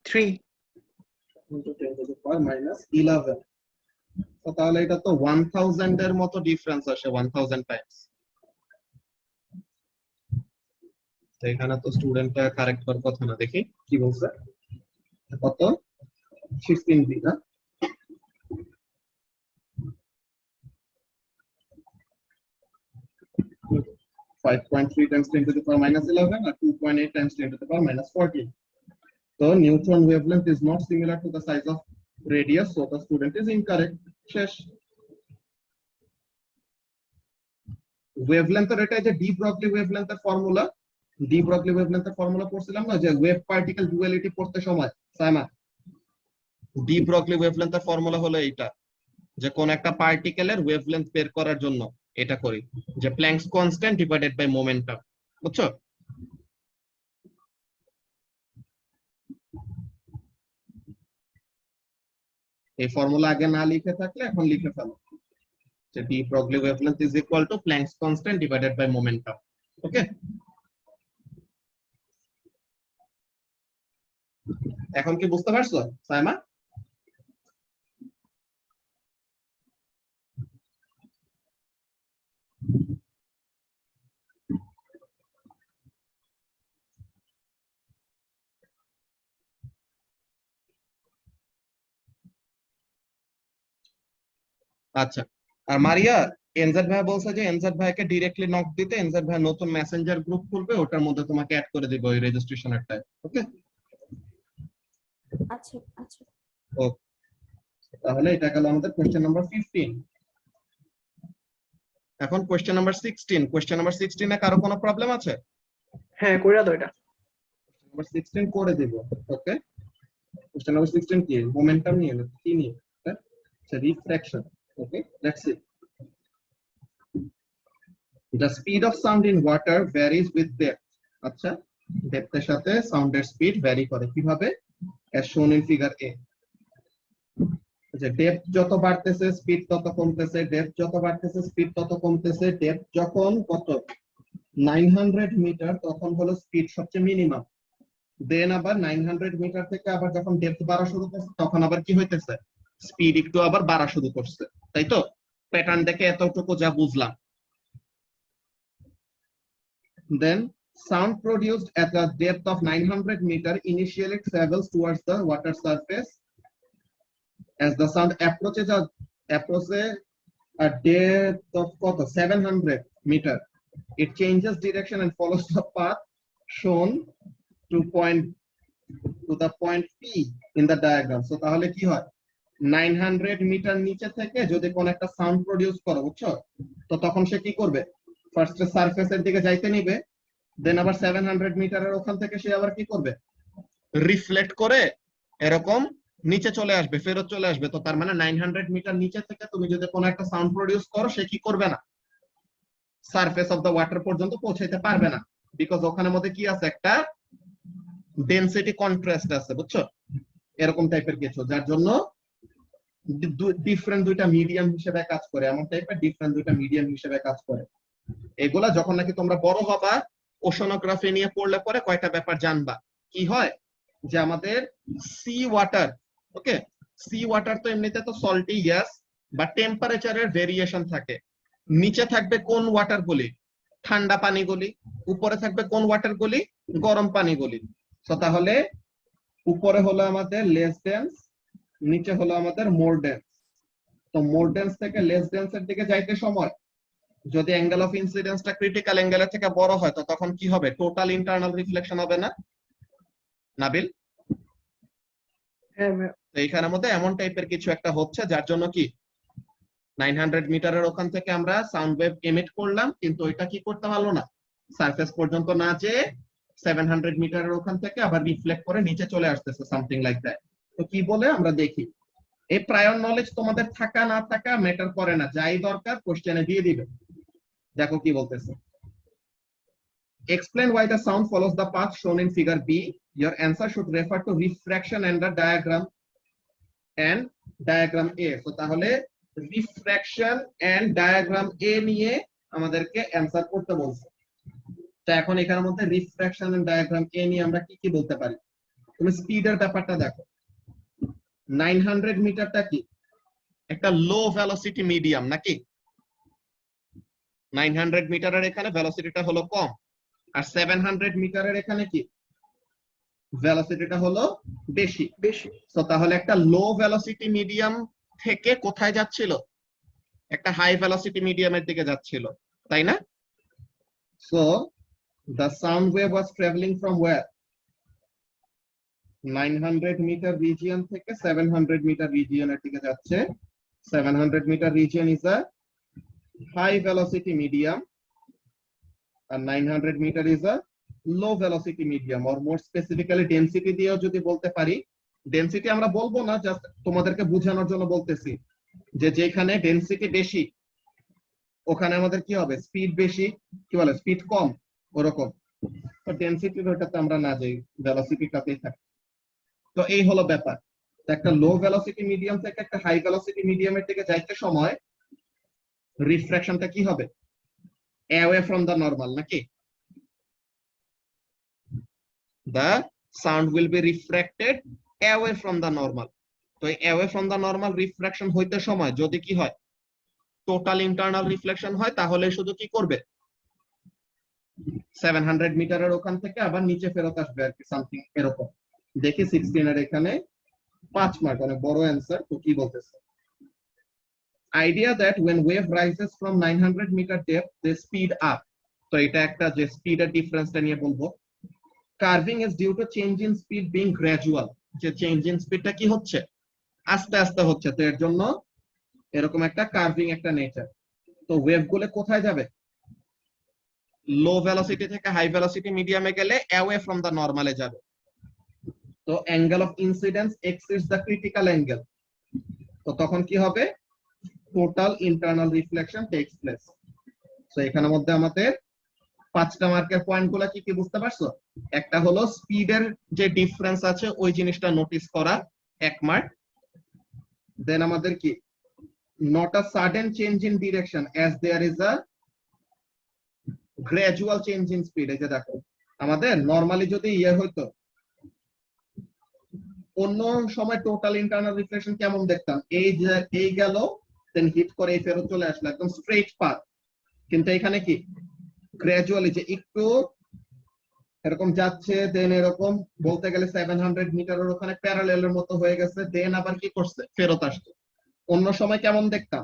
3 into 10 to the power minus 11 তো তাহলে এটা তো 1000 এর মতো ডিফারেন্স আসে 1000 টাইমস তো এখানে তো স্টুডেন্টটা কারেক্ট করার কথা না দেখি কি বলছে কত 16 বি না 5.3 times 10 to the power minus 11 or 2.8 times 10 to the power minus 14. So neutron wavelength is not similar to the size of radius, so the student is incorrect. শেষ wavelength এর এটা যে ডি ব্রগলি wavelength এর formula de Broglie wavelength এর formula পড়ছিলাম না যে wave particle duality পড়তে সময় সাইমা ডি ব্রগলি wavelength এর ফর্মুলা হলো এইটা যে কোন একটা পার্টিকেলের ওয়েভলেন্থ বের করার জন্য এটা করি যে Planck's constant divided by momentum বুঝছো এই ফর্মুলা আগে না লিখে থাকলে এখন লিখে ফেলো যে de Broglie wavelength is equal to Planck's constant divided by momentum okay এখন কি বুঝতে পারছো সাইমা আচ্ছা আর মারিয়া এনজেড ভাই বলছে যে এনজেড ভাইকে ডাইরেক্টলি নক দিতে এনজেড ভাই নতুন মেসেঞ্জার গ্রুপ খুলবে ওটার মধ্যে তোমাকে অ্যাড করে দিব ওই রেজিস্ট্রেশনের টাইম ওকে আচ্ছা আচ্ছা ওকে তাহলে এটা গেল আমাদের কোশ্চেন নাম্বার 15 এখন কোশ্চেন নাম্বার 16 কোশ্চেন নাম্বার 16 এ কারো কোনো প্রবলেম আছে হ্যাঁ কইরা দাও এটা নাম্বার 16 করে দেব ওকে কোশ্চেন নাম্বার 16 কি মোমেন্টাম নিয়ে কি নিয়ে আচ্ছা refraction okay let's see the speed of sound in water varies with depth আচ্ছা depth এর সাথে sound এর speed vary করে কিভাবে as shown in figure a আচ্ছা depth যত বাড়তেছে speed তত কমতেছে depth যত বাড়তেছে speed তত কমতেছে depth যখন কত 900 মিটার তখন হলো স্পিড সবচেয়ে মিনিমাম দেন আবার 900 মিটার থেকে আবার যখন ডেপথ বাড়া শুরু করছে তখন আবার কি হইতেছে স্পিড একটু আবার বাড়া শুরু করছে তাই তো প্যাটার্ন দেখে এতটুকু যা বুঝলাম then sound produced at a depth of 900 meter initially travels towards the water surface as the sound approaches a depth of 700 meter it changes direction and follows the path shown to the point P in the diagram so তাহলে কি হয় 900 metre নিচে থেকে যদি কোন একটা sound produce করে বুঝছো তো তখন সে কি করবে ফার্স্টে সারফেসের দিকে যাইতে নিবে দেন আবার 700 মিটারের ওখান থেকে সে আবার কি করবে রিফ্লেক্ট করে এরকম নিচে চলে আসবে ফেরত চলে আসবে তো তার মানে 900 মিটার নিচে থেকে তুমি যদি কোন একটা সাউন্ড প্রডিউস করো সে কি করবে না সারফেস অফ দ্য ওয়াটার পর্যন্ত পৌঁছাইতে পারবে না বিকজ ওখানের মধ্যে কি আছে একটা ডেনসিটি কন্ট্রাস্ট আছে বুঝছো এরকম টাইপের কিছু যার জন্য ডিফারেন্ট দুইটা মিডিয়াম হিসেবে কাজ করে এমন টাইপের ডিফারেন্ট দুইটা মিডিয়াম হিসেবে কাজ করে এগুলা যখন নাকি তোমরা বড় হবা ওশনোগ্রাফি নিয়ে পড়লে পরে কয়টা ব্যাপার জানবা কি হয় যে আমাদের sea water okay sea water তো এমনিতে তো সল্টি গ্যাস বা টেম্পারেচারের ভেরিয়েশন থাকে নিচে থাকবে কোন ওয়াটার গুলি ঠান্ডা পানিগুলি উপরে থাকবে কোন ওয়াটার গুলি গরম পানিগুলি তো তাহলে উপরে হলো আমাদের লেস ডেন্স নিচে হলো আমাদের মোর ডেন্স তো মোর ডেন্স থেকে লেস ডেন্স এর দিকে যাইতে সময় যদি অ্যাঙ্গেল অফ ইনসিডেন্সটা ক্রিটিক্যাল অ্যাঙ্গেলের থেকে বড় হয় তো তখন কি হবে? টোটাল ইন্টারনাল রিফ্লেকশন হবে না নাবিল? হ্যাঁ ভাইয়া। তো এইখানের মধ্যে এমন টাইপের কিছু একটা হচ্ছে যার জন্য কি 900 মিটারের ওখান থেকে আমরা সাউন্ড ওয়েভ এমিট করলাম, কিন্তু ওইটা কি করতে পারলো না, সারফেস পর্যন্ত না যেয়ে 700 মিটারের ওখান থেকে আবার রিফ্লেক্ট করে নিচে চলে আসতেছে, সামথিং লাইক দ্যাট। তো কি বলে আমরা দেখি, এই প্রায়র নলেজ তোমাদের থাকা না থাকা ম্যাটার করে না, যাই দরকার কোশ্চেনে দিয়ে দিবে। দেখো কি বলতেছে, explain why the sound follows the path shown in figure B. Your answer should refer to refraction and the diagram A. So তাহলে refraction and diagram A নিয়ে আমাদেরকে অ্যানসার করতে বলছে। তো এখন এখানের মধ্যে refraction and diagram A নিয়ে আমরা কি কি বলতে পারি? তুমি স্পিডের ব্যাপারটা দেখো, 900 মিটারটা কি একটা লো ভেলোসিটি মিডিয়াম নাকি? 900 মিটারের এখানে ভেলোসিটিটা হলো কম, আর 700 মিটারের এখানে কি ভেলোসিটিটা হলো বেশি। তো তাহলে একটা লো ভেলোসিটি মিডিয়াম থেকে কোথায় যাচ্ছিল? একটা হাই ভেলোসিটি মিডিয়ামের দিকে যাচ্ছিল, তাই না? So the sound wave was traveling from where? 900 metre region থেকে 700 মিটার রিজিয়নের দিকে যাচ্ছে। 700 metre region is a high velocity medium and 900 meter is a low velocity medium, or more specifically density দিয়েও যদি বলতে পারি। ডেনসিটি আমরা বলবো না, জাস্ট তোমাদেরকে বোঝানোর জন্য বলতেছি যে যেখানে ডেনসিটি বেশি ওখানে আমাদের কি হবে, স্পিড বেশি, কি বলে স্পিড কম, ওরকম। তো ডেনসিটির ওটাতে আমরা না যাই, ভেলোসিটিটাতেই থাকি। তো এই হলো ব্যাপার। একটা লো ভেলোসিটি মিডিয়াম থেকে একটা হাই ভেলোসিটি মিডিয়ামের দিকে যাইতে সময় রিফ্র্যাকশনটা কি হবে? away from the normal নাকি? The sound will be refracted away from the normal. তো away from the normal refraction হইতে সময় যদি কি হয়, টোটাল ইন্টারনাল রিফ্লেকশন হয়, তাহলে শুধু কি করবে, 700 মিটারের ওখান থেকে আবার নিচে ফেরত আসবে আর কি, সামথিং এরকম। দেখি 16 এর এখানে 5 মার্ক, অনেক বড় অ্যান্সার। তো কি বলতেছে, idea that when wave rises from 900 meter depth they speed up. তো এটা একটা যে স্পিডের ডিফারেন্সটা নিয়ে বলবো। Carving is due to change in speed being gradual, যে চেঞ্জ ইন স্পিডটা কি হচ্ছে, আস্তে আস্তে হচ্ছে, তো এর জন্য এরকম একটা কার্ভিং একটা নেচার। তো ওয়েভ গুলো কোথায় যাবে, লো ভেলোসিটি থেকে হাই ভেলোসিটি মিডিয়ামে গেলে অ্যাওয়ে ফ্রম দা নরমালে যাবে। তো angle of incidence exceeds the critical angle, তো তখন কি হবে, total internal reflection takes place. তো এখানের মধ্যে আমাদের 5টা মার্কের পয়েন্টগুলো কি কি বুঝতে পারছো? একটা হলো স্পিডের যে ডিফারেন্স আছে ওই জিনিসটা নোটিস করা, 1 মার্ক। দেন আমাদের কি, not a sudden change in direction as there is a gradual change in speed। এই যে দেখো, আমাদের নরমালি যদি ইয়ে হইতো, অন্য সময় টোটাল ইন্টারনাল রিফ্লেকশন কেমন দেখতাম, এই যে এই গেল দেন হিট করে এই ফেরত চলে আসলো, একদম স্ট্রেট পাথ। কিন্তু এখানে কি গ্রাজুয়ালি, যে একটু এরকম যাচ্ছে, দেন এরকম বলতে গেলে 700 মিটারের ওখানে প্যারালেলের মতো হয়ে গেছে, দেন আবার কি করছে, ফেরত আসছে। অন্য সময় কেমন দেখতাম,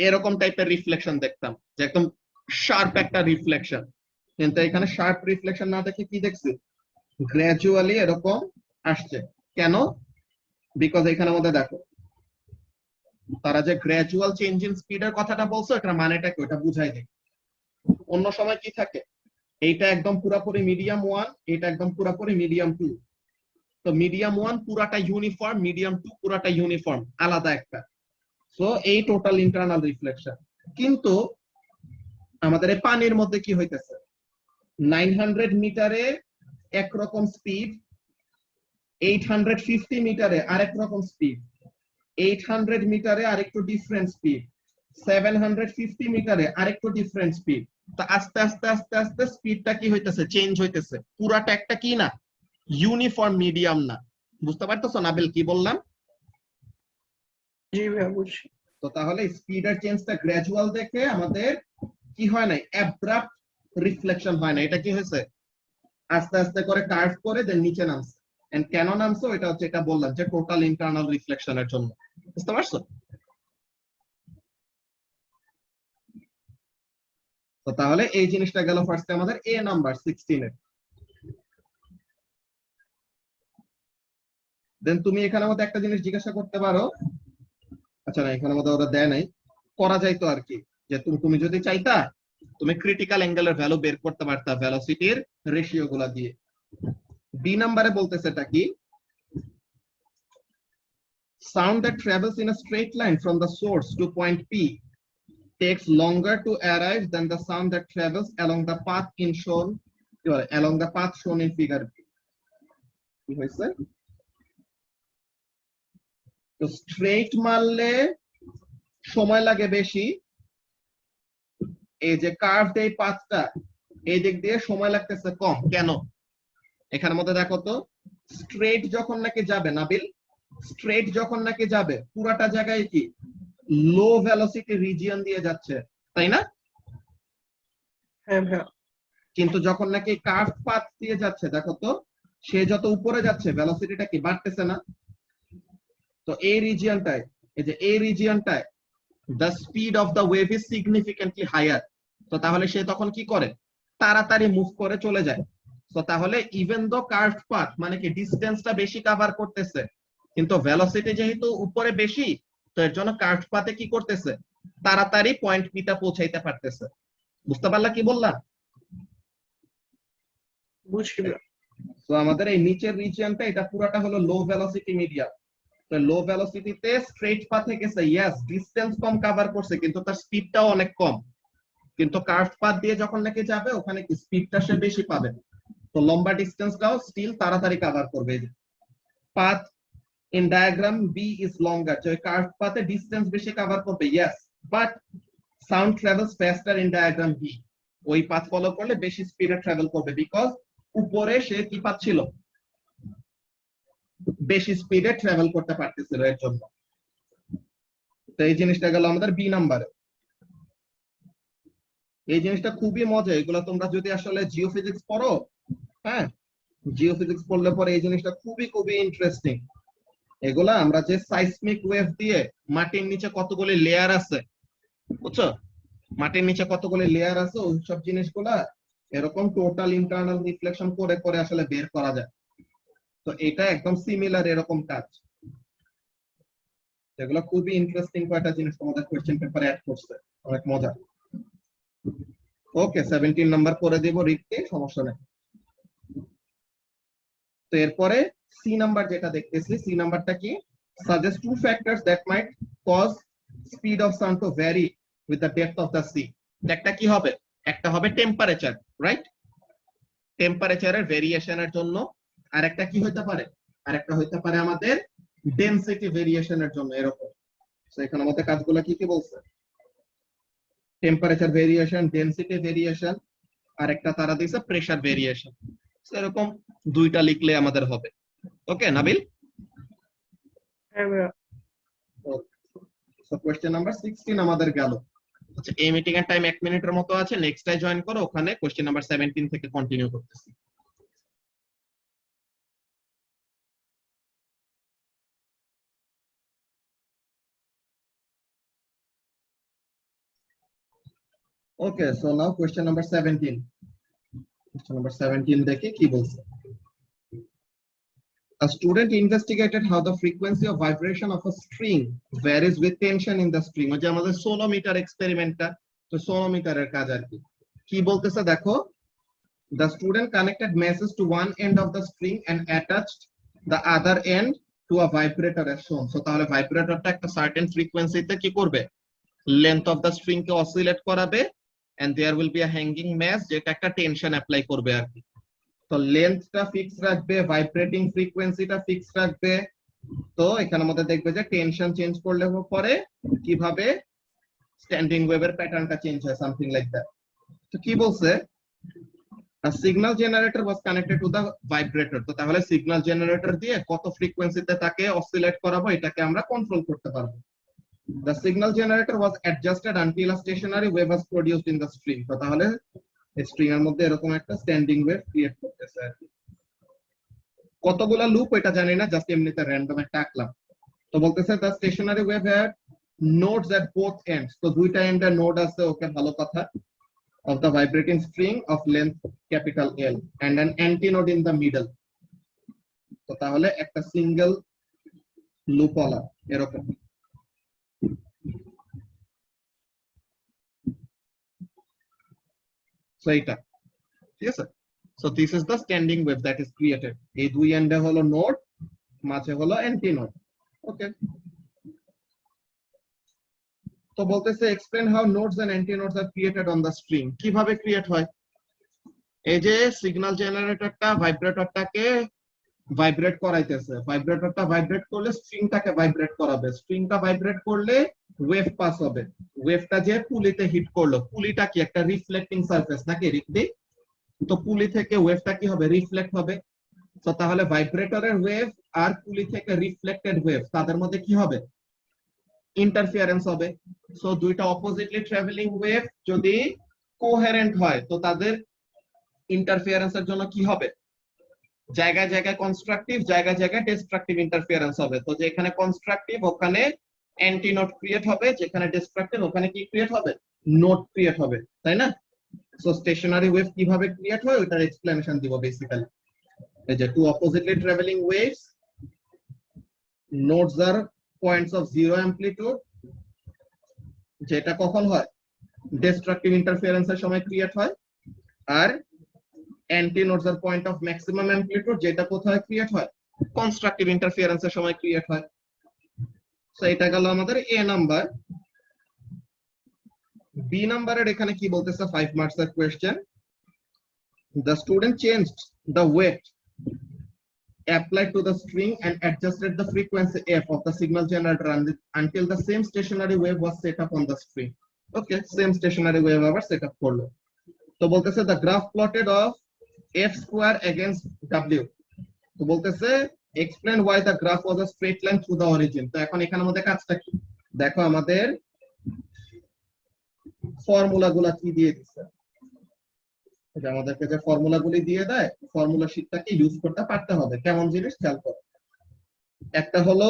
এরকম টাইপের রিফ্লেকশন দেখতাম, যে একদম শার্প একটা রিফ্লেকশন। কিন্তু এখানে শার্প রিফ্লেকশন না দেখে কি দেখছি, গ্রাজুয়ালি এরকম আসছে। কেন? বিকজ এখানে মধ্যে দেখো, তারা যে গ্রাজুয়াল চেঞ্জ ইন স্পিডের কথাটা বলছো, এটা মানেটা কি ওটা বুঝাই দেয়। অন্য সময় কি থাকে, এইটা একদম পুরাপুরি মিডিয়াম 1, এটা একদম পুরাপুরি মিডিয়াম 2। তো মিডিয়াম 1 পুরাটা ইউনিফর্ম, মিডিয়াম 2 পুরাটা ইউনিফর্ম, আলাদা একটা। সো এই টোটাল ইন্টারনাল রিফ্লেকশন। কিন্তু আমাদের এই পানির মধ্যে কি হইতেছে, 900 মিটারে একরকম স্পিড, 850 মিটারে আরেক রকম স্পিড, 800 মিটারে আরেকটু ডিফারেন্ট স্পিড, 750 মিটারে আরেকটু ডিফারেন্ট স্পিড। তো আস্তে আস্তে আস্তে আস্তে স্পিডটা কি হইতেছে, চেঞ্জ হইতেছে। পুরাটা একটা কি না, ইউনিফর্ম মিডিয়াম না। বুঝতে পারতেছো নাবিল কি বললাম? জি ভাইয়া বুঝছি। তো তাহলে স্পিডের চেঞ্জটা গ্রাজুয়াল দেখে আমাদের কি হয় না, অ্যাব্রাপ্ট রিফ্লেকশন হয় না, এটা কি হয়েছে, আস্তে আস্তে করে কার্ভ করে দেন নিচে নামছে। এন্ড কেন নামছে ওইটা হচ্ছে, এটা বললাম যে টোটাল ইন্টারনাল রিফ্লেকশনের জন্য। বুঝতে পারছো? তো তাহলে এই জিনিসটা গেল ফার্স্টে আমাদের এ নাম্বার 16 এর। দেন তুমি এখানে মধ্যে একটা জিনিস জিজ্ঞাসা করতে পারো, আচ্ছা না এখানে মধ্যে ওরা দেয় নাই, করা যাইতো আর কি, যে তুমি যদি চাইতা তুমি ক্রিটিক্যাল অ্যাঙ্গেলের ভ্যালু বের করতে পারতা ভেলোসিটির রেশিও গুলা দিয়ে। বি নাম্বারে বলতেছে এটা কি, sound that travels in a straight line from the source to point P takes longer to arrive than the sound that travels along the path shown in figure B. কি হয়েছে? তো straight মারলে সময় লাগে বেশি, এই যে কার্ভ এই পাথটা এই দিক দিয়ে সময় লাগতেছে কম। কেন? এখানের মধ্যে দেখো তো, স্ট্রেট যখন নাকি যাবে নাবিল, স্ট্রেট যখন নাকি যাবে পুরাটা জায়গায় কি লো ভেলোসিটি রিজিয়ন দিয়ে যাচ্ছে, তাই না? হ্যাঁ। কিন্তু যখন নাকি কার্ভ পাথ দিয়ে যাচ্ছে দেখো তো, সে যত উপরে যাচ্ছে ভেলোসিটিটা কি বাড়তেছে না? তো এই রিজিয়নটায়, এই যে এই রিজিয়নটায় the speed of the wave is significantly higher, তো তাহলে সে তখন কি করে, তাড়াতাড়ি মুভ করে চলে যায়। তো তাহলে ইভেন দো কার্ভড পাথ মানে কি ডিসটেন্সটা বেশি কভার করতেছে, কিন্তু ভেলোসিটি যেহেতু উপরে বেশি, তো এর জন্য কার্ভড পাথে কি করতেছে, তাড়াতাড়ি পয়েন্ট পি তে পৌঁছাইতে পারতেছে। বুঝতে পারলা কি বললাম? বুঝলি? তো আমাদের এই নিচের রিজিয়নটা এটা পুরোটা হলো লো ভেলোসিটি মিডিয়াম। তো লো ভেলোসিটিতে স্ট্রেট পাথে গেছে, ইয়েস ডিসটেন্স কম কভার করছে কিন্তু তার স্পিডটাও অনেক কম, কিন্তু কার্ভড পাথ দিয়ে যখন নাকি যাবে ওখানে কি স্পিডটা সে বেশি পাবে, তো লম্বা ডিসটেন্সটাও স্টিল তাড়াতাড়ি কভার করবে। Path in diagram B is longer, যে কার্ভড পাথে ডিসটেন্স বেশি কভার করবে, yes, but sound travels faster in diagram B, ওই পাথ ফলো করলে বেশি স্পিডে ট্রাভেল করবে, বিকজ উপরে সে কি পাচ্ছিল, বেশি স্পিডে ট্রাভেল করতে পারতেছিল এর জন্য। তো এই জিনিসটা গেল আমাদের বি নাম্বারে। এই জিনিসটা খুবই মজা, এগুলো তোমরা যদি আসলে জিওফিজিক্স পড়ো, হ্যাঁ জিওফিজিক্স পড়লে পরে এই জিনিসটা খুবই খুবই ইন্টারেস্টিং। এগুলা আমরা যে সাইসমিক ওয়েভ দিয়ে মাটির নিচে কতগুলি লেয়ার আছে, বুঝছো, মাটির নিচে কতগুলি লেয়ার আছে, ওই সব জিনিসগুলা এরকম টোটাল ইন্টারনাল রিফ্লেকশন করে করে আসলে বের করা যায়। তো এটা একদম সিমিলার এরকম কাজ, যেগুলো খুবই ইন্টারেস্টিং কয়েকটা জিনিস তোমাদের কোশ্চেন পেপারে অ্যাড করছে, অনেক মজা। ওকে 17 নাম্বার করে দিব রিক্তি, সমস্যা নেই। তো এরপরে সি নাম্বার যেটা দেখতেছি, সি নাম্বারটা কি, suggest two factors that might cause speed of sound to vary with the depth of the sea. একটা কি হবে, একটা হবে টেম্পারেচার, রাইট, টেম্পারেচারের ভেরিয়েশনের জন্য, আর একটা কি হইতে পারে, আর একটা হইতে পারে আমাদের ডেনসিটি ভেরিয়েশনের জন্য, এরকম। তো এখানে আমাদের কাজগুলো কি কি বলছে, টেম্পারেচার ভেরিয়েশন, ডেনসিটি ভেরিয়েশন, আর একটা তারা দিয়েছে প্রেসার ভেরিয়েশন। এরকম দুইটা লিখলে আমাদের হবে। ওকে নাবিল? হ্যাঁ। সো কোশ্চেন নাম্বার 16 আমাদের গেল। আচ্ছা এই মিটিং এর টাইম 1 মিনিটের মতো আছে, নেক্সটটাই জয়েন করো, ওখানে কোশ্চেন নাম্বার 17 থেকে কন্টিনিউ করতেছি। Okay, so now question number 17. Question number 17 দেখে কি বলছে। A student investigated how the frequency of vibration of a string varies with tension in the string. যে আমাদের সোনোমিটার এক্সপেরিমেন্টটা, তো সোনোমিটারের কাজ আর কি। কি বলতেছে দেখো, the student connected meshes to one end of the string and attached the other end to a vibrator as shown. So তাহলে ভাইব্রেটরটা একটা সার্টেন ফ্রিকোয়েন্সিতে কি করবে, length of the string K oscillate করাবে, and there will be a hanging mesh যেটা একটা tension apply করবে আর কি। তো লেন্থটা ফিক্স রাখবে, ভাইব্রেটিং ফ্রিকোয়েন্সিটা ফিক্স রাখবে। তো এখানে আমাদের দেখবে যে টেনশন চেঞ্জ করলে পরে কিভাবে স্ট্যান্ডিং ওয়েভের প্যাটার্নটা চেঞ্জ হয়, সামথিং লাইক দ্যাট। তো কি বলছে, a signal generator was connected to the vibrator. তো তাহলে সিগন্যাল জেনারেটর দিয়ে কত ফ্রিকোয়েন্সিতে তাকে অসিলেট করাবো এটাকে আমরা কন্ট্রোল করতে পারবো। The signal generator was adjusted until a stationary wave was produced in the string. তো তাহলে স্ট্রিং এর মধ্যে এরকম একটা স্ট্যান্ডিং ওয়েভ ক্রিয়েট করতেছে আর কি। কতগুলা লুপ এটা জানি না, জাস্ট এমনিতে র্যান্ডম একটা আঁকলাম। তো বলতেছে the stationary wave had nodes at both ends. তো দুইটা এন্ডে নোড আছে, ওকে ভালো কথা। of the vibrating string of length capital L and an antinode in the middle. তো তাহলে একটা সিঙ্গেল লুপওয়ালা এরকম। সো এটা ঠিক আছে। So this is the standing wave that is created. এই দুই এন্ডে হলো নোড, মাঝে হলো অ্যান্টিনোড। ওকে, তো বলতেছে explain how nodes and antinodes are created on the string. কিভাবে ক্রিয়েট হয়? এই যে সিগন্যাল জেনারেটরটা ভাইব্রেটরটাকে ভাইব্রেট করাইতেছে, ভাইব্রেটরটা ভাইব্রেট করলে স্ট্রিংটাকে ভাইব্রেট করাবে, স্ট্রিংটা ভাইব্রেট করলে ওয়েভ পাস হবে, ওয়েভটা যে পুলিতে হিট করলো, পুলিটা কি একটা রিফ্লেক্টিং সারফেস নাকি রিক্তি? তো পুলি থেকে ওয়েভটা কি হবে? রিফ্লেক্ট হবে। তো তাহলে ভাইব্রেটরের ওয়েভ আর পুলি থেকে রিফ্লেক্টেড ওয়েভ তাদের মধ্যে কি হবে? ইন্টারফিয়ারেন্স হবে। সো দুইটা অপোজিটলি ট্রাভেলিং ওয়েভ যদি কোহেরেন্ট হয় তো তাদের ইন্টারফিয়ারেন্সের জন্য কি হবে? জায়গায় জায়গায় কনস্ট্রাকটিভ, জায়গায় জায়গায় ডিস্ট্রাকটিভ ইন্টারফিয়ারেন্স হবে। তো যেখানে কনস্ট্রাকটিভ ওখানে অ্যান্টিনোড ক্রিয়েট হবে, যেখানে ডিস্ট্রাকটিভ ওখানে কি ক্রিয়েট হবে? নোড ক্রিয়েট হবে, তাই না? সো স্টেশনারি ওয়েভ কিভাবে ক্রিয়েট হয় ওটার এক্সপ্লেনেশন দিব বেসিক্যালি। এই যে two oppositely travelling waves, nodes are points of zero amplitude, যেটা কখন হয়? ডিস্ট্রাকটিভ ইন্টারফিয়ারেন্সের সময় ক্রিয়েট হয়। আর antinodes are point of maximum amplitude, যেটা কোথায় ক্রিয়েট হয়? কনস্ট্রাকটিভ ইন্টারফিয়ারেন্সের সময় ক্রিয়েট হয়। সো এটা গেল আমাদের এ নাম্বার। বি নাম্বারের এখানে কি বলতেছে? 5 মার্কস এর question. The student changed the weight applied to the string and adjusted the frequency f of the signal generator until the same stationary wave was set up on the string. Okay, same stationary wave আবার set up করলো। তো বলতেছে the graph plotted of f square against w. তো বলতেছে explain why the graph was a straight line through the origin. তো এখন এখানের মধ্যে কাজটা কি? দেখো আমাদের ফর্মুলাগুলো কি দিয়ে দিচ্ছে, এটা আমাদেরকে যে ফর্মুলাগুলি দিয়ে দেয়, ফর্মুলা শীটটাকে ইউজ করতে পারতে হবে। কেমন জিনিস খেয়াল করো, একটা হলো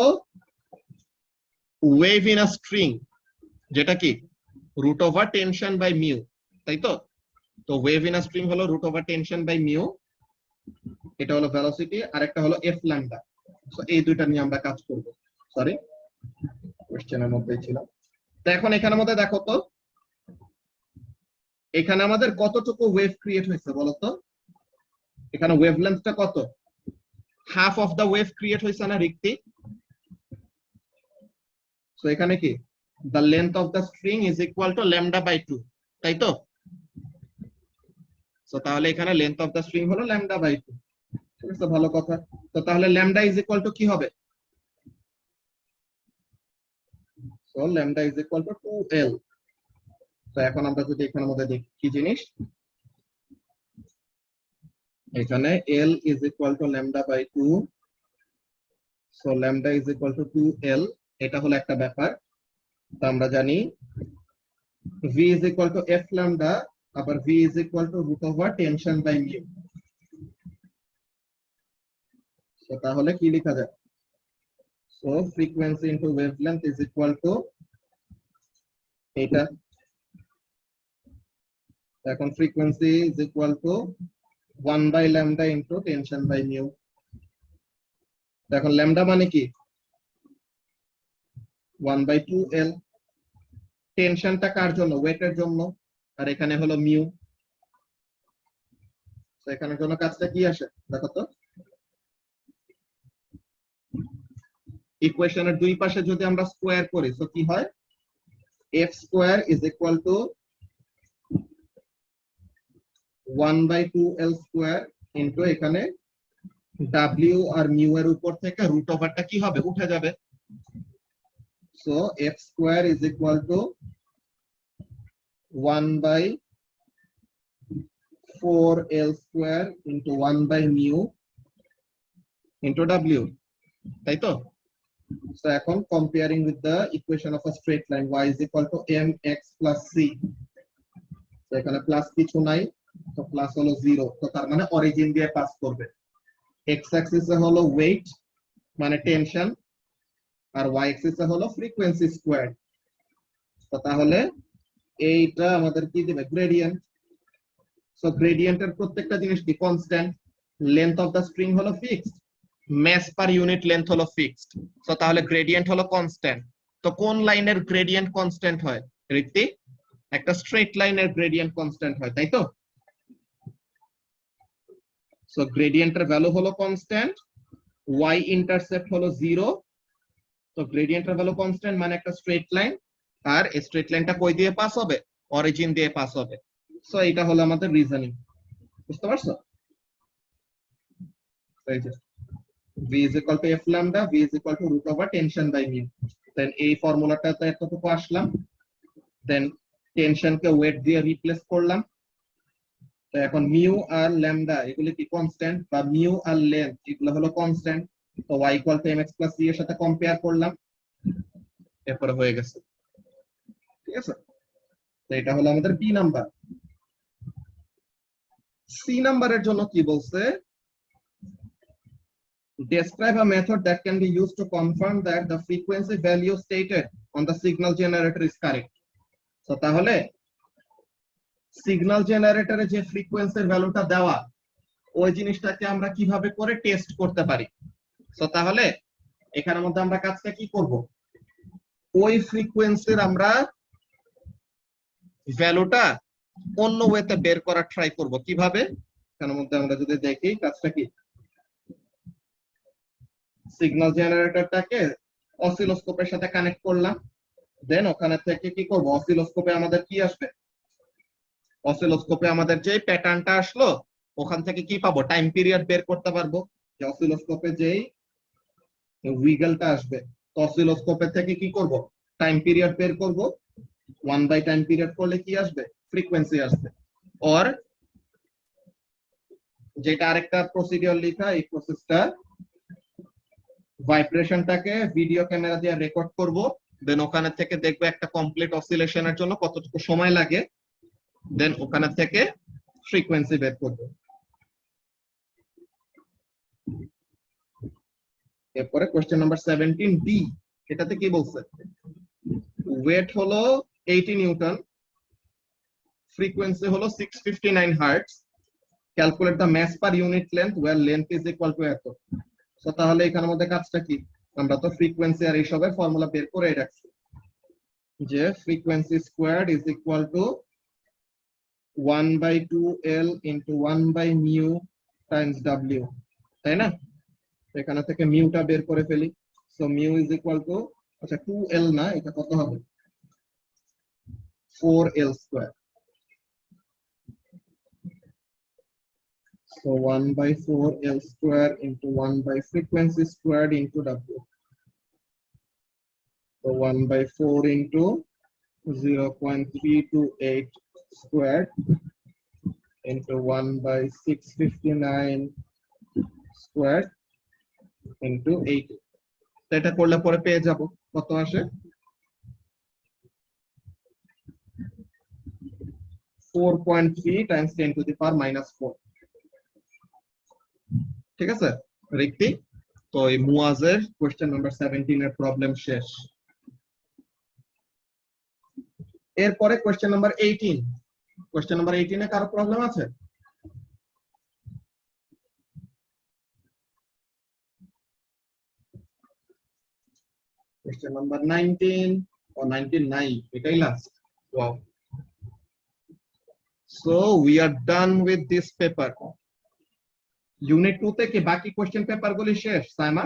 ওয়েভ ইন আ স্ট্রিং, যেটা কি root over tension by mu, তাই তো? তো ওয়েভ ইন আ স্ট্রিং হলো root over tension by mu, এটা হলো ভেলোসিটি, আর একটা হলো এফ ল্যাম্ডা। সো এই দুইটা নিয়ে আমরা কাজ করব। সরি, কোশ্চেনের মধ্যেই ছিল। তো এখন এখানের মধ্যে দেখো তো, এখানে আমাদের কতটুকু ওয়েভ ক্রিয়েট হয়েছে বলো তো? এখানে ওয়েভলেন্থটা কত? Half of the wave create হয়েছে না রিক্তি? সো এখানে কি the length of the string is equal to lambda by 2, তাই তো? সো তাহলে এখানে length of the string হলো lambda by 2, ঠিক আছে, ভালো কথা। তো তাহলে lambda is equal to কি হবে? So lambda is equal to 2L। তো এখন আমরা যদি এখানের মধ্যে দেখি কি জিনিস, এখানে L is equal to lambda by 2, so lambda is equal to 2L, এটা হলো একটা ব্যাপার। তো আমরা জানি V is equal to F lambda, আবার V is equal to root over tension by mu। so তাহলে কি লেখা যায়? so frequency into wavelength is equal to এটা, এখন frequency is equal to 1 by lambda into tension by mu। এখন lambda মানে কি? 1 by 2L। টেনশনটা কার জন্য? ওয়েটের জন্য। আর এখানে হলো মিউ। তো এখানের জন্য কাজটা কি আসে দেখো তো, ইকুয়েশনের দুই পাশে যদি আমরা স্কয়ার করি তো কি হয়? f square is equal to 1 by 2L square into এখানে w আর মিউ এর উপর থেকে রুট ওভারটা কি হবে? উঠে যাবে। So f square is equal to 1 by 4L square into 1 by mu into w, তাই তো? So এখন comparing with the equation of a straight line y is equal to mx plus c, তো এখানে plus কিছু নাই, তো plus হলো 0, তো তার মানে অরিজিন দিয়ে পাস করবে। x অ্যাক্সিস এ হলো ওয়েট মানে টেনশন, আর y অ্যাক্সিস এ হলো ফ্রিকোয়েন্সি স্কয়ার। তো তাহলে এইটা আমাদের কি দিবে? গ্রেডিয়েন্ট। সো গ্রেডিয়েন্টের প্রত্যেকটা জিনিস কি constant, length of the string হলো fixed, mass per unit length হলো ফিক্সড। সো তাহলে গ্রেডিয়েন্ট হলো কনস্ট্যান্ট। তো কোন লাইনের গ্রেডিয়েন্ট কনস্ট্যান্ট হয় ঋত্বি? একটা স্ট্রেট লাইনের গ্রেডিয়েন্ট কনস্ট্যান্ট হয়, তাই তো? সো গ্রেডিয়েন্টের ভ্যালু হলো কনস্ট্যান্ট, y ইন্টারসেপ্ট হলো 0। তো গ্রেডিয়েন্টের ভ্যালু কনস্ট্যান্ট মানে একটা স্ট্রেট লাইন, আর এই স্ট্রেট লাইনটা কই দিয়ে পাস হবে? অরিজিন দিয়ে পাস হবে। সো এটা হলো আমাদের রিজনিং, বুঝতে পারছো? এই যে v is equal to f lambda, v is equal to root over tension by mu। দেন এই ফর্মুলাটাতে এতটুকু আসলাম, দেন টেনশনকে ওয়েট দিয়ে রিপ্লেস করলাম। তো এখন মিউ আর ল্যামডা এগুলো কি কনস্ট্যান্ট, বা মিউ আর লেন্থ এগুলো হলো কনস্ট্যান্ট। তো y equal to mx plus c এর সাথে কম্পেয়ার করলাম, এরপরে হয়ে গেছে। ঠিক আছে, তো এটা হলো আমাদের বি নাম্বার। সি নাম্বারের জন্য কি বলছে? Describe a method that can be used to confirm that the frequency value stated on the signal generator is correct। তো তাহলে সিগন্যাল জেনারেটরে যে ফ্রিকোয়েন্সির ভ্যালুটা দেওয়া, ওই জিনিসটাকে আমরা কিভাবে করে টেস্ট করতে পারি। তো তাহলে এখানের মধ্যে আমরা কাজটা কি করব? ওই ফ্রিকোয়েন্সির আমরা ভ্যালুটা অন্য ওয়েতে বের করার ট্রাই করব। কিভাবে? এখানের মধ্যে আমরা যদি দেখি কাজটা কি, সিগন্যাল জেনারেটরটাকে অসিলোস্কোপের সাথে কানেক্ট করলাম। দেন ওখানে থেকে কি করব, অসিলোস্কোপে আমাদের কি আসবে? অসিলোস্কোপে আমাদের যে প্যাটার্নটা আসলো, ওখান থেকে কি পাবো? টাইম পিরিয়ড বের করতে পারবো। যে অসিলোস্কোপে যেই উইগলটা আসবে, তো অসিলোস্কোপের থেকে কি করব? টাইম পিরিয়ড বের করব। 1 বাই টাইম পিরিয়ড করলে কি আসবে? ফ্রিকোয়েন্সি আসবে। অর যেটা আরেকটা প্রসিডিওর লেখা, এই প্রসেসটা ভাইব্রেশনটাকে ভিডিও ক্যামেরা দিয়ে রেকর্ড করব। দেন ওখানে থেকে দেখবো একটা কমপ্লিট অসিলেশনের জন্য কতটুকু সময় লাগে, দেন ওখানে থেকে ফ্রিকোয়েন্সি বের করব। এরপরে কোশ্চেন নাম্বার 17 ডি, এটাতে কি বলছে? ওয়েট হলো 80 নিউটন, ফ্রিকোয়েন্সি হলো 659 hertz, calculate the mass per unit length wire length is equal to এত। সো তাহলে এখানের মধ্যে কাজটা কি? আমরা তো ফ্রিকোয়েন্সি আর এইসবের ফর্মুলা বের করে রাখছি, যে frequency squared is equal two 1/2L into 1/mu Times W, তাই না? এখানে থেকে মিউটা বের করে ফেলি। So mu is equal two, আচ্ছা 2L না, এটা কত হবে? 4L square. So 1/4L square into 1 by frequency squared into W. So 1/4 into 0.328 squared into 1/659 squared into 8. এটা করলে পরে পেয়ে যাব কত আসে? 4.3 times 10 to the power minus 4। ঠিক আছে রিক্তি? তো এই মুয়াজের কোশ্চেন নাম্বার 17 এর প্রবলেম শেষ। এরপরে কোশ্চেন নাম্বার 18। কোশ্চেন নাম্বার 18 এ কারো প্রবলেম আছে? কোশ্চেন নাম্বার 19 ও 19 নাই, এটাই last. Wow, so we are done with this paper. Unit 2 থেকে বাকি কোশ্চেন পেপার গুলি শেষ। সাইমা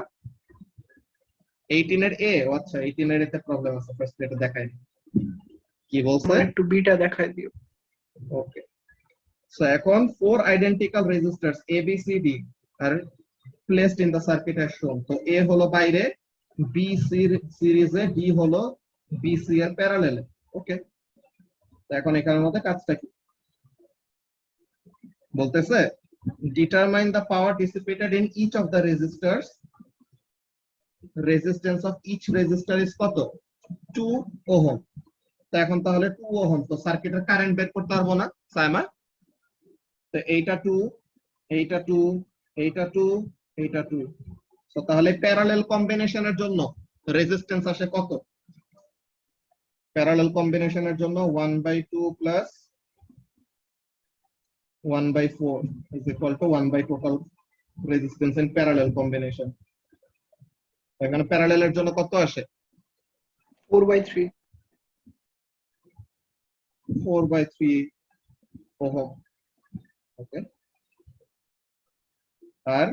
18 এর এ, আচ্ছা 18 এর এতে প্রবলেম আছে, ফার্স্ট এটা দেখাই কি বলছে, একটু বিটা দেখাই দিও। ওকে, সো এখন 4 identical resistors A B C D are placed in the circuit as shown. তো এ হলো বাইরে, বি সিরিজে, ডি হলো বি সি এর প্যারালালে। ওকে, তো এখন এখানের মধ্যে কাজটা কি বলতেছে? Determine the power dissipated in each of the resistors. Resistance of each resistor is কত? 2 ওহম। তো এখন তাহলে 2 ওহম, তো সার্কিটের কারেন্ট বের করতে পারবো না সাইমা? তো এইটা 2, এইটা 2, এইটা 2, এইটা 2। তো তাহলে প্যারালাল কম্বিনেশনের জন্য রেজিস্ট্যান্স আসে কত? প্যারালাল কম্বিনেশনের জন্য 1/2 plus 1/4 is equal to 1 by total resistance in parallel combination. এখানে প্যারালেলের জন্য কত আসে? 4/3 4/3 ওহম। ওকে, আর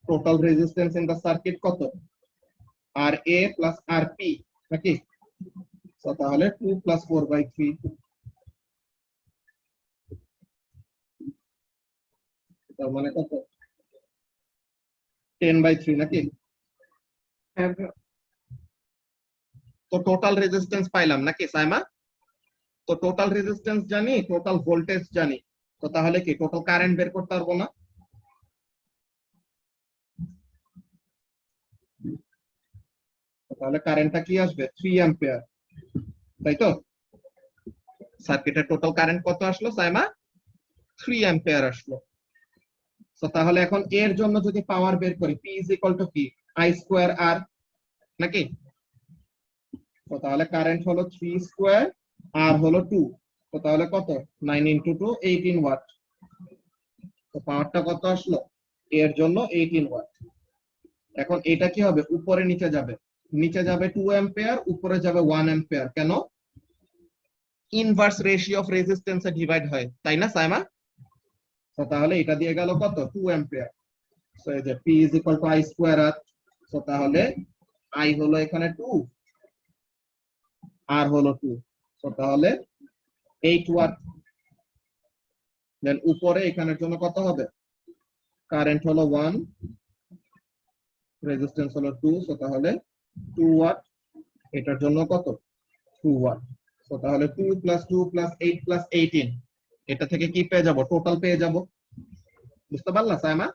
total resistance in the circuit কত? RA প্লাস RP নাকি? তো তাহলে 2 প্লাস 4/3, তার মানে কত? 10/3 নাকি? হ্যাঁ ভাইয়া। তো টোটাল রেজিস্ট্যান্স পাইলাম নাকি সাইমা? তো টোটাল রেজিস্ট্যান্স জানি, টোটাল ভোল্টেজ জানি, তো তাহলে কি টোটাল কারেন্ট বের করতে পারবো না? তাহলে কারেন্টটা কি আসবে? 3 অ্যাম্পিয়ার, তাই তো? সার্কিটের টোটাল কারেন্ট কত আসলো সাইমা? 3 অ্যাম্পিয়ার আসলো। তো তাহলে এখন এর জন্য যদি পাওয়ার বের করি, P ইজ ইকুয়াল টু কি? I স্কয়ার R নাকি? তো তাহলে কারেন্ট হলো 3 স্কয়ার, আর হলো 2, তো তাহলে কত? 9 ইনটু 2 18 ওয়াট। তো পাওয়ারটা কত আসলো এর জন্য? 18 ওয়াট। এখন এটা কি হবে? উপরে নিচে যাবে, নিচে যাবে 2 অ্যাম্পিয়ার, উপরে যাবে 1 অ্যাম্পিয়ার। কেন? ইনভার্স রেশিও অফ রেজিস্ট্যান্সে ডিভাইড হয়, তাই না সাইমা? তো তাহলে এটা দিয়ে গেল কত? 2 অ্যাম্পিয়ার। সো এই যে P is equal two I square R। তো তাহলে I হলো এখানে 2, R হলো 2, তো তাহলে 8 ওয়াট। দেন উপরে এখানের জন্য কত হবে? কারেন্ট হলো 1, রেজিস্ট্যান্স হলো 2, তো তাহলে 2 ওয়াট। এটার জন্য কত? 2 ওয়াট। তো তাহলে 2 প্লাস 2 প্লাস 8 প্লাস 18, এটা থেকে কি পেয়ে যাব? টোটাল পেয়ে যাব। বুঝতে পারলা সাইমা?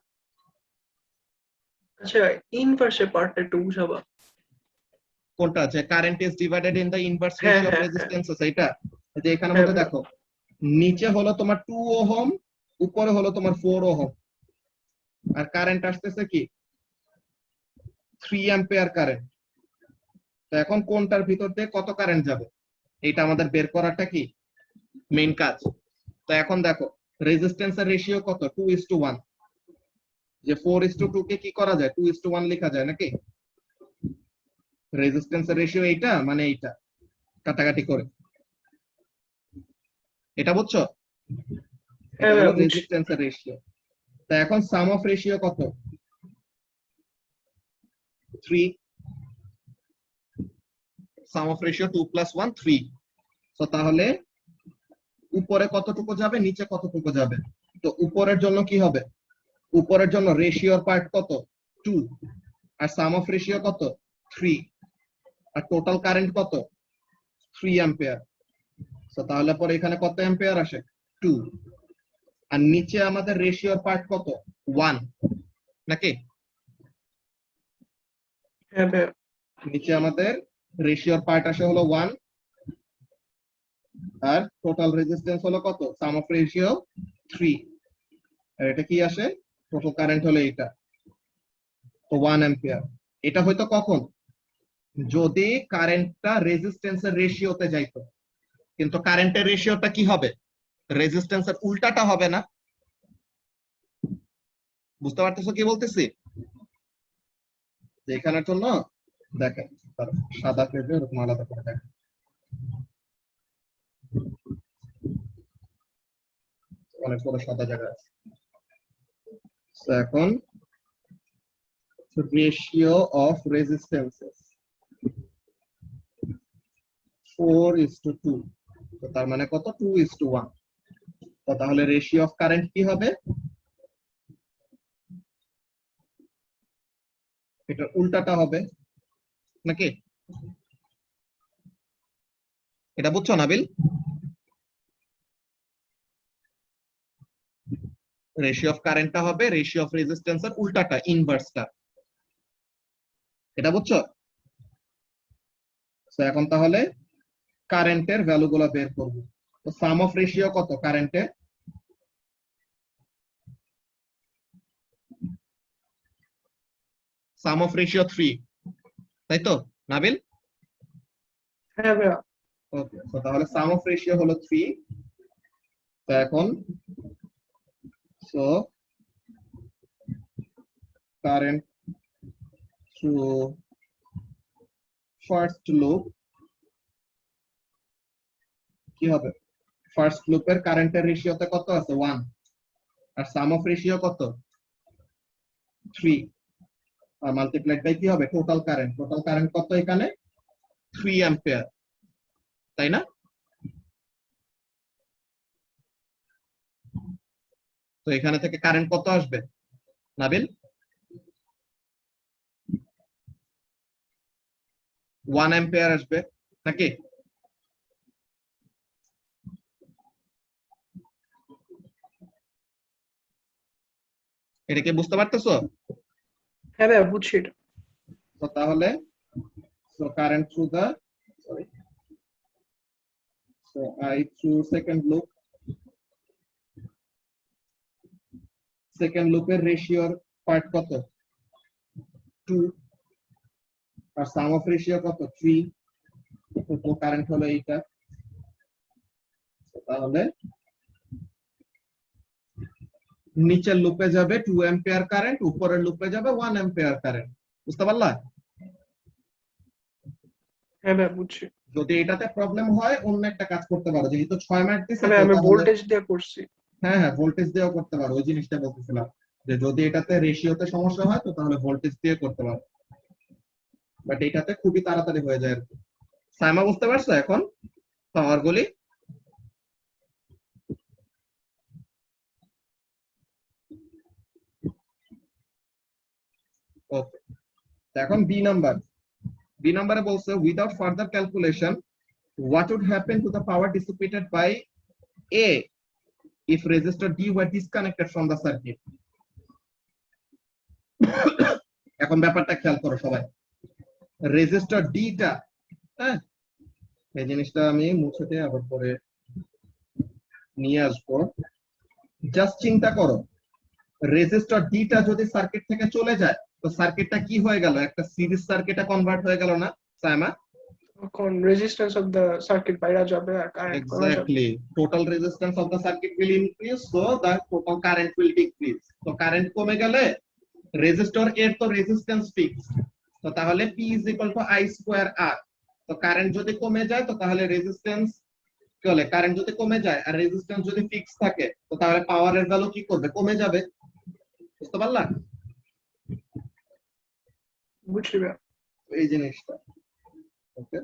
আচ্ছা, ইনভার্সের পার্টটা একটু বুঝাবা। কোনটা আছে? Current is divided in the inverse হ্যাঁ রেশিও অফ হ্যাঁ হ্যাঁ রেজিস্ট্যান্সেস, এটা যে এখানের হ্যাঁ মধ্যে ভাইয়া। দেখো, নিচে হলো তোমার 2 ওহম, উপরে হলো তোমার 4 ওহম, আর কারেন্ট আসতেছে কি? 3 অ্যাম্পিয়ার কারেন্ট। তো এখন কোনটার ভিতর দিয়ে কত কারেন্ট যাবে, এটা আমাদের বের করাটা কি মেইন কাজ। তো এখন দেখো রেজিস্ট্যান্সের রেশিও কত? 2:1। যে 4:2 কে কি করা যায়? 2:1 লেখা যায় নাকি? রেজিস্ট্যান্সের রেশিও এইটা, মানে এইটা কাটাকাটি করে, এটা বুঝছো? হ্যাঁ এটা হলো ভাইয়া, বুঝছি। রেজিস্ট্যান্সের রেশিও। তা এখন সাম অফ রেশিও কত? 3। সাম অফ রেশিও 2 প্লাস 1 3। তো তাহলে উপরে কতটুকু যাবে, নিচে কতটুকু যাবে? তো উপরের জন্য কি হবে? উপরের জন্য রেশিওর পার্ট কত? 2, আর সাম অফ রেশিও কত? 3, আর টোটাল কারেন্ট কত? 3 অ্যাম্পিয়ার। তো তাহলে পরে এখানে কত অ্যাম্পিয়ার আসে? 2। আর নিচে আমাদের রেশিওর পার্ট কত? 1 নাকি? হ্যাঁ ভাইয়া। নিচে আমাদের রেশিওর পার্ট আসে হলো 1, আর টোটাল রেজিস্ট্যান্স হলো কত? সাম অফ রেশিও 3, আর এটা কি আসে? টোটাল কারেন্ট হলো এটা, তো 1 অ্যাম্পিয়ার। এটা হয়তো কখন? যদি কারেন্টটা রেজিস্ট্যান্সের রেশিওতে যাইতো, কিন্তু কারেন্টের রেশিওটা কি হবে? রেজিস্ট্যান্সের উল্টাটা হবে না? বুঝতে পারতেছো কি বলতেছি? যে এখানের জন্য দেখেন, তার সাদা পেজে এরকম আলাদা করে দেখেন, অনেক বড় সাদা জায়গা আছে। তো এখন রেশিও অফ রেজিস্ট্যান্সেস 4:2, তো তার মানে কত? 2:1। তো তাহলে রেশিও অফ কারেন্ট কি হবে? এটার উল্টাটা হবে নাকি? এটা বুঝছো নাবিল? রেশিও অফ কারেন্টটা হবে রেশিও অফ রেজিস্ট্যান্সের উল্টাটা, ইনভার্সটা, এটা বুঝছো? তো এখন তাহলে কারেন্টের ভ্যালুগুলো বের করব। তো সাম অফ রেশিও কত কারেন্টের? সাম অফ রেশিও 3, তাই তো নাবিল? হ্যাঁ ভাইয়া। ওকে, তো তাহলে সাম অফ রেশিও হলো 3। তো এখন So current through first loop কি হবে? ফার্স্ট লুপের কারেন্টের রেশিওতে কত আছে? 1, আর সাম অফ রেশিও কত? 3, আর মাল্টিপ্লাইড বাই কি হবে? টোটাল কারেন্ট কত এখানে? 3 অ্যাম্পিয়ার, তাই না? তো এখানে থেকে কারেন্ট কত আসবে নাবিল? 1 অ্যাম্পিয়ার আসবে নাকি? এটা কি বুঝতে পারতেছো? হ্যাঁ ভাইয়া বুঝছি এটা। তো তাহলে so current through the sorry so I through second loop এর রেশিওর পার্ট কত? 2, আর সাম অফ রেশিও কত? 3। তো কারেন্ট হলো এইটা। তাহলে নিচের লুপে যাবে 2 অ্যাম্পিয়ার কারেন্ট, উপরের লুপে যাবে 1 অ্যাম্পিয়ার কারেন্ট। বুঝতে পারলা? হ্যাঁ ভাইয়া বুঝছি। যদি এটাতে প্রবলেম হয় অন্য একটা কাজ করতে পারো, যেহেতু 6 মার্ক দিছে হ্যাঁ আমি ভোল্টেজ দিয়ে করছি। হ্যাঁ হ্যাঁ ভোল্টেজ দিয়েও করতে পারো, ওই জিনিসটা বলতেছিলাম যে যদি এটাতে রেশিওতে সমস্যা হয় তো তাহলে ভোল্টেজ দিয়ে করতে পারো, বাট এটাতে খুবই তাড়াতাড়ি হয়ে যায় আর কি। সাইমা বুঝতে পারছো এখন পাওয়ার গুলি? ওকে, এখন বি নাম্বারে বলছে without further calculation what would happen to the power dissipated by A if resistor D were disconnected from the circuit? এখন ব্যাপারটা খেয়াল করো সবাই, রেজিস্টর ডি টা, হ্যাঁ এই জিনিসটা আমি মুছে দিয়ে আবার পরে নিয়ে আসবো। জাস্ট চিন্তা করো, রেজিস্টর ডি টা যদি সার্কিট থেকে চলে যায় তো সার্কিটটা কি হয়ে গেল? একটা সিরিজ সার্কিটে কনভার্ট হয়ে গেল না সাইমা? তখন রেজিস্ট্যান্স অফ দ্য সার্কিট বাইরে যাবে আর কারেন্ট কমে যাবে। Exactly. Total resistance of the circuit will increase, so the total current will decrease. তো কারেন্ট কমে গেলে রেজিস্টর এর তো রেজিস্ট্যান্স ফিক্সড, তো তাহলে P is equal to I square R। তো কারেন্ট যদি কমে যায় তো তাহলে রেজিস্ট্যান্স কি হলে, কারেন্ট যদি কমে যায় আর রেজিস্ট্যান্স যদি ফিক্স থাকে তো তাহলে পাওয়ারের ভ্যালু কি করবে? কমে যাবে। বুঝতে পারলা বুঝছি ভাইয়া। এই জিনিসটা? ওকে,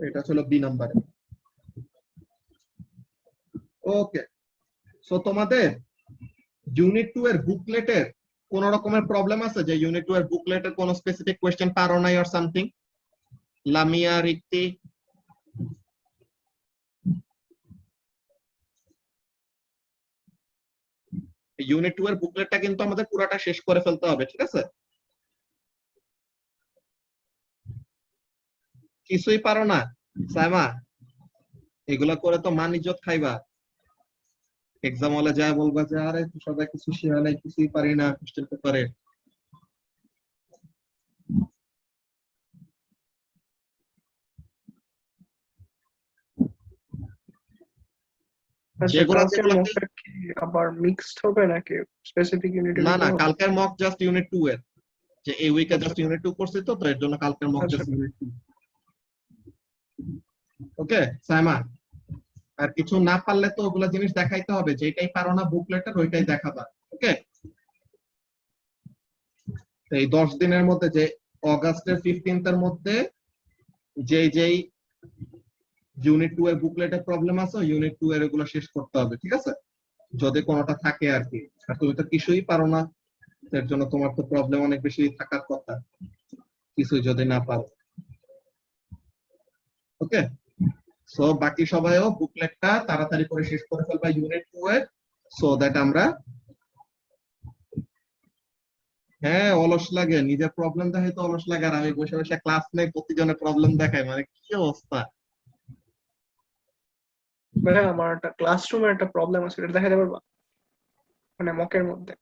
এটা ছিল বি নাম্বারে। ওকে, সো তোমাদের ইউনিট 2 এর বুকলেটের কোন রকমের প্রবলেম আছে যে ইউনিট 2 এর বুকলেটের কোন স্পেসিফিক কোশ্চেন পারো নাই অর সামথিং? লামিয়া, রিক্তি? ইউনিট 2 এর বুকলেটটা কিন্তু আমাদের পুরাটা শেষ করে ফেলতে হবে, ঠিক আছে? কিছুই পারো না সাইমা? এগুলা করে তো মান ইজ্জত খাইবা, এক্সাম হলে যা বলবা যে আরে সবাই কিছু শিখা নাই, কিছুই পারি না কোশ্চেন পেপারে। আচ্ছা যেগুলা কালকের যেগুলা মকটা কি আবার মিক্সড হবে নাকি স্পেসিফিক ইউনিটের না উপর না, হবে? কালকের মক জাস্ট ইউনিট 2 এর, যে এই উইকে আচ্ছা জাস্ট ইউনিট 2 করছি তো এর জন্য কালকের মক আচ্ছা জাস্ট ইউনিট 2। ওকে সাইমা, আর কিছু না পারলে তো ওগুলা জিনিস দেখাইতে হবে, যেটাই পারো না বুকলেটের ওইটাই দেখাবা। ওকে, এই 10 দিনের মধ্যে, যে অগাস্টের 15th এর মধ্যে যেই ইউনিট 2 এর বুকলেটে প্রবলেম আছে ইউনিট 2 এর এগুলো শেষ করতে হবে, ঠিক আছে? যদি কোনোটা থাকে আর কি, আর তুমি তো কিছুই পারো না, এর জন্য তোমার তো প্রবলেম অনেক বেশি থাকার কথা, কিছু যদি না পারো। ওকে, সো বাকি সবাইও বুকলেটটা তাড়াতাড়ি করে শেষ করে ফেলবা ইউনিট 2 এর, সো দ্যাট আমরা। হ্যাঁ অলস লাগে, নিজের প্রবলেম দেখাই তো অলস লাগে, আর আমি বসে বসে ক্লাস নেই প্রতিজনের প্রবলেম দেখাই, মানে কি অবস্থা। ভাইয়া আমার একটা ক্লাসরুমে একটা প্রবলেম আছে, এটা দেখাতে পারবা? মানে মকের মধ্যে।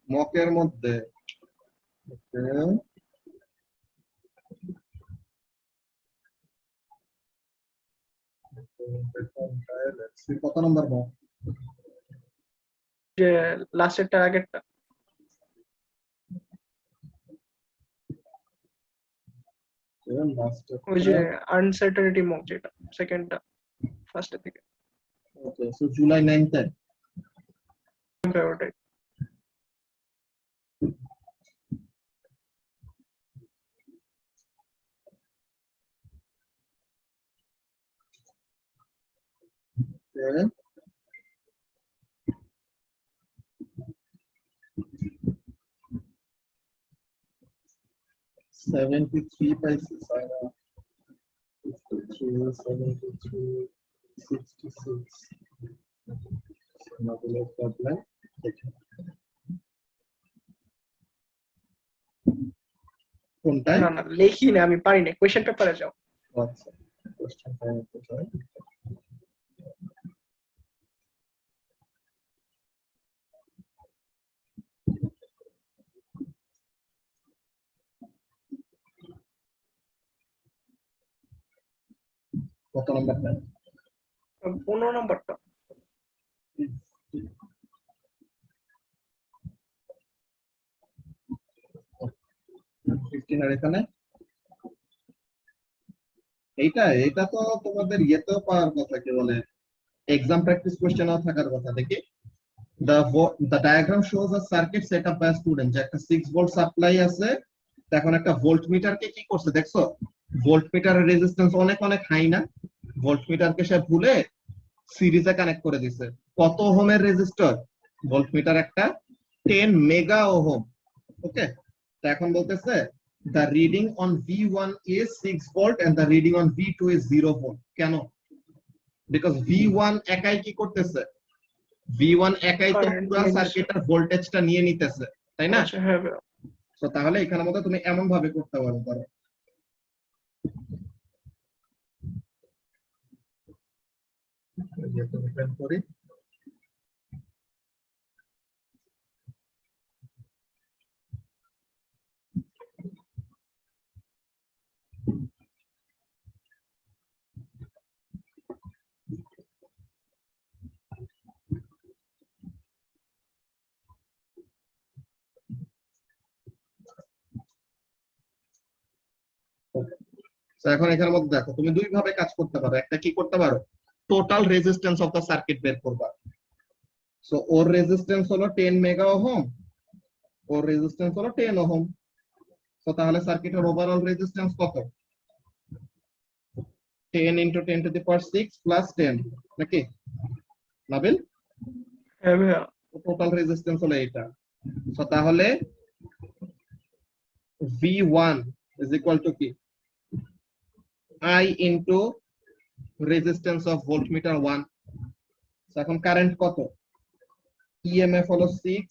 মকের মধ্যে? Okay. কত নম্বর মক? যে লাস্টেরটা আগেরটা ওই যে আনসার্টেনিটি মক যেটা সেকেন্ডটা ফার্স্টের থেকে ওকে সো জুলাই 9 ওটাই তারিখ 73 পাইছি 53 73 66 সমাধানের প্রবলেম কোনটাই না না লেখি না আমি পারি না কোশ্চেন পেপারে যাও আচ্ছা কোশ্চেন টাইমে যাই কত নম্বরটা 15 নম্বরটা আর এখানে এইটা তো তোমাদের ইয়েতেও পাওয়ার কথা কি বলে এক্সাম প্র্যাকটিস কোশ্চেনও থাকার কথা দেখি the diagram shows a circuit set up by a student যে একটা 6 ভোল্ট সাপ্লাই আছে এখন একটা ভোল্টমিটারকে কি করছে দেখছো ভোল্টমিটারের রেজিস্ট্যান্স অনেক অনেক হাই না ভোল্টমিটারকে সে ভুলে সিরিজে কানেক্ট করে দিছে কত ওহমের রেজিস্টর ভোল্টমিটার একটা 10 মেগা ওহম ওকে তো এখন বলতেছে the reading on V1 is 6 volt and the reading on V2 is 0 volt কেন because V1 একাই কি করতেছে V1 একাই তো পুরো সার্কিটের ভোল্টেজটা নিয়ে নিতেছে তাই না আচ্ছা হ্যাঁ তো তাহলে এখানের মধ্যে তুমি এমন ভাবে করতে পারো করি এখন এখানের মধ্যে দেখো তুমি দুই ভাবে কাজ করতে পারো একটা কি করতে পারো total resistance of the circuit বের করবা সো ওর রেজিস্ট্যান্স হলো 10 মেগা ওহম ওর রেজিস্ট্যান্স হলো 10 ওহম তো তাহলে সার্কিটের ওভারঅল রেজিস্ট্যান্স কত 10 into 10 to the power 6 plus 10 নাকি নাবিল হ্যাঁ ভাইয়া টোটাল রেজিস্ট্যান্স হলো এটা সো তাহলে V1 is equal to কি I into resistance of voltmeter 1 এখন কারেন্ট কত EMF হলো 6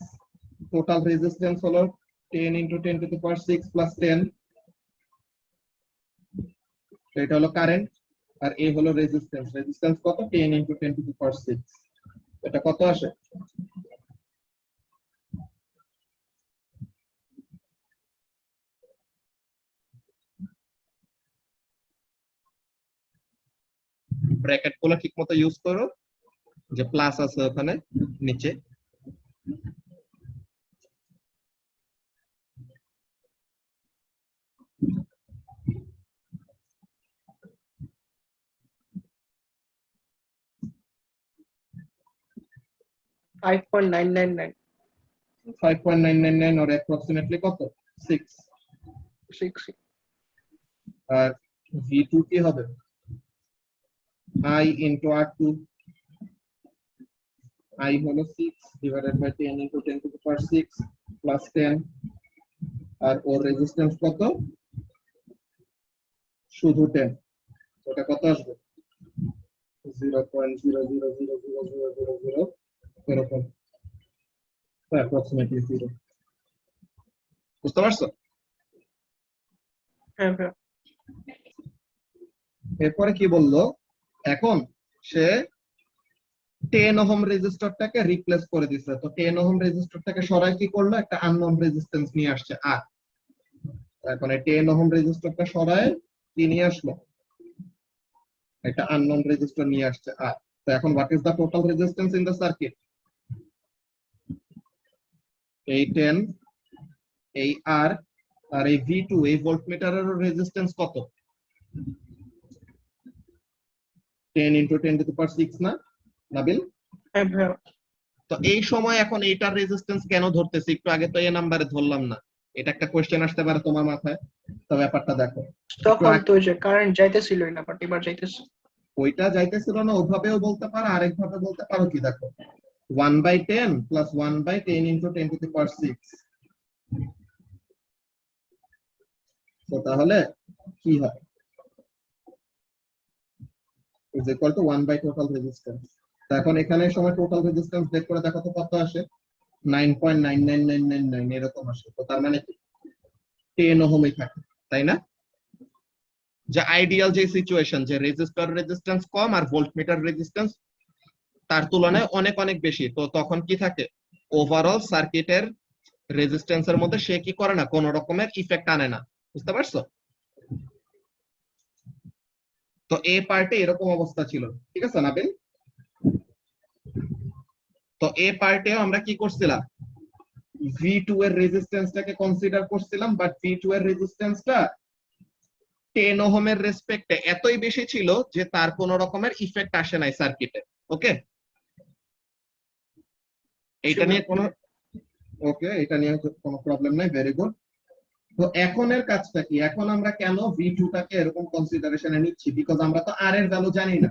টোটাল রেজিস্ট্যান্স হলো 10 into 10 to the power 6 plus 10 এটা হলো কারেন্ট আর এ হলো রেজিস্ট্যান্স রেজিস্ট্যান্স কত 10 into 10 to the power 6 এটা কত আসে ব্র্যাকেট গুলো ঠিকমতো ইউজ করো যে প্লাস আছে ওখানে নিচে $5.999 5.999 or approximately কত 6 আর V2 কি হবে I into R2 I হলো 6 divided by 10 into 10 to the power 6 plus 10 R or resistance কত শুধু 10 ওটা কত আসবে 0.000000 এরকম approximately 0 বুঝতে পারছো হ্যাঁ ভাইয়া এরপরে কি বললো এখন সে 10 ওহম রেজিস্টরটাকে রিপ্লেস করে দিছে তো 10 ওহম রেজিস্টরটাকে সরাই কি করলো একটা আননোন রেজিস্ট্যান্স নিয়ে আসছে আর এখন এই 10 ওহম রেজিস্টরটা সরায় কি নিয়ে আসলো একটা আননোন রেজিস্টর নিয়ে আসছে আর তো এখন what is the total resistance in the circuit এই 10 এই আর আর এই V2 এই ভোল্টমিটারের রেজিস্ট্যান্স কত? 10 × 10⁶ না নাবিল? হ্যাঁ ভাইয়া। তো এই সময় এখন এইটার রেজিস্ট্যান্স কেন ধরতেছি? একটু আগে তো এই নাম্বারে ধরলাম না। এটা একটা কোশ্চেন আসতে পারে তোমার মাথায়। তো ব্যাপারটা দেখো, তখন তো ওই যে কারেন্ট যাইতেছিল না, বাট এবার যাইতেছে। ওইটা যাইতেছিল না, ওভাবেও বলতে পারো, আরেক ভাবে বলতে পারো কি, দেখো 1/10 + 1/10 × 10⁶। তো তাহলে কি হয়? Is equal to 1 by total resistance. তো এখন এখানে সময় টোটাল রেজিস্ট্যান্স বের করে দেখো তো কত আসে। 9.99999 এরকম আসে। তো তার মানে কি 10 ওহমই থাকে, তাই না? যে আইডিয়াল যে সিচুয়েশন, যে রেজিস্টর রেজিস্ট্যান্স কম আর ভোল্টমিটার রেজিস্ট্যান্স তার তুলনায় অনেক অনেক বেশি, তো তখন কি থাকে, ওভারঅল সার্কিটের রেজিস্ট্যান্সের মধ্যে সে কি করে না, কোন রকমের ইফেক্ট আনে না। বুঝতে পারছো? তো এ পার্টে এরকম অবস্থা ছিল, ঠিক আছে নাবিল? তো এ পার্টেও আমরা কি করছিলাম, V2 এর রেজিস্ট্যান্সটাকে কনসিডার করছিলাম, বাট V2 এর রেজিস্ট্যান্সটা 10 ওহমের রেসপেক্টে এতই বেশি ছিল যে তার কোন রকমের ইফেক্ট আসে নাই সার্কিটে। ওকে, এইটা নিয়ে কোনো এটা নিয়ে কোনো প্রবলেম নাই। Very good. তো এখনের কাজটা কি, এখন আমরা কেন V2 টাকে এরকম কনসিডারেশনে নিচ্ছি? বিকজ আমরা তো আর এর ভ্যালু জানি না।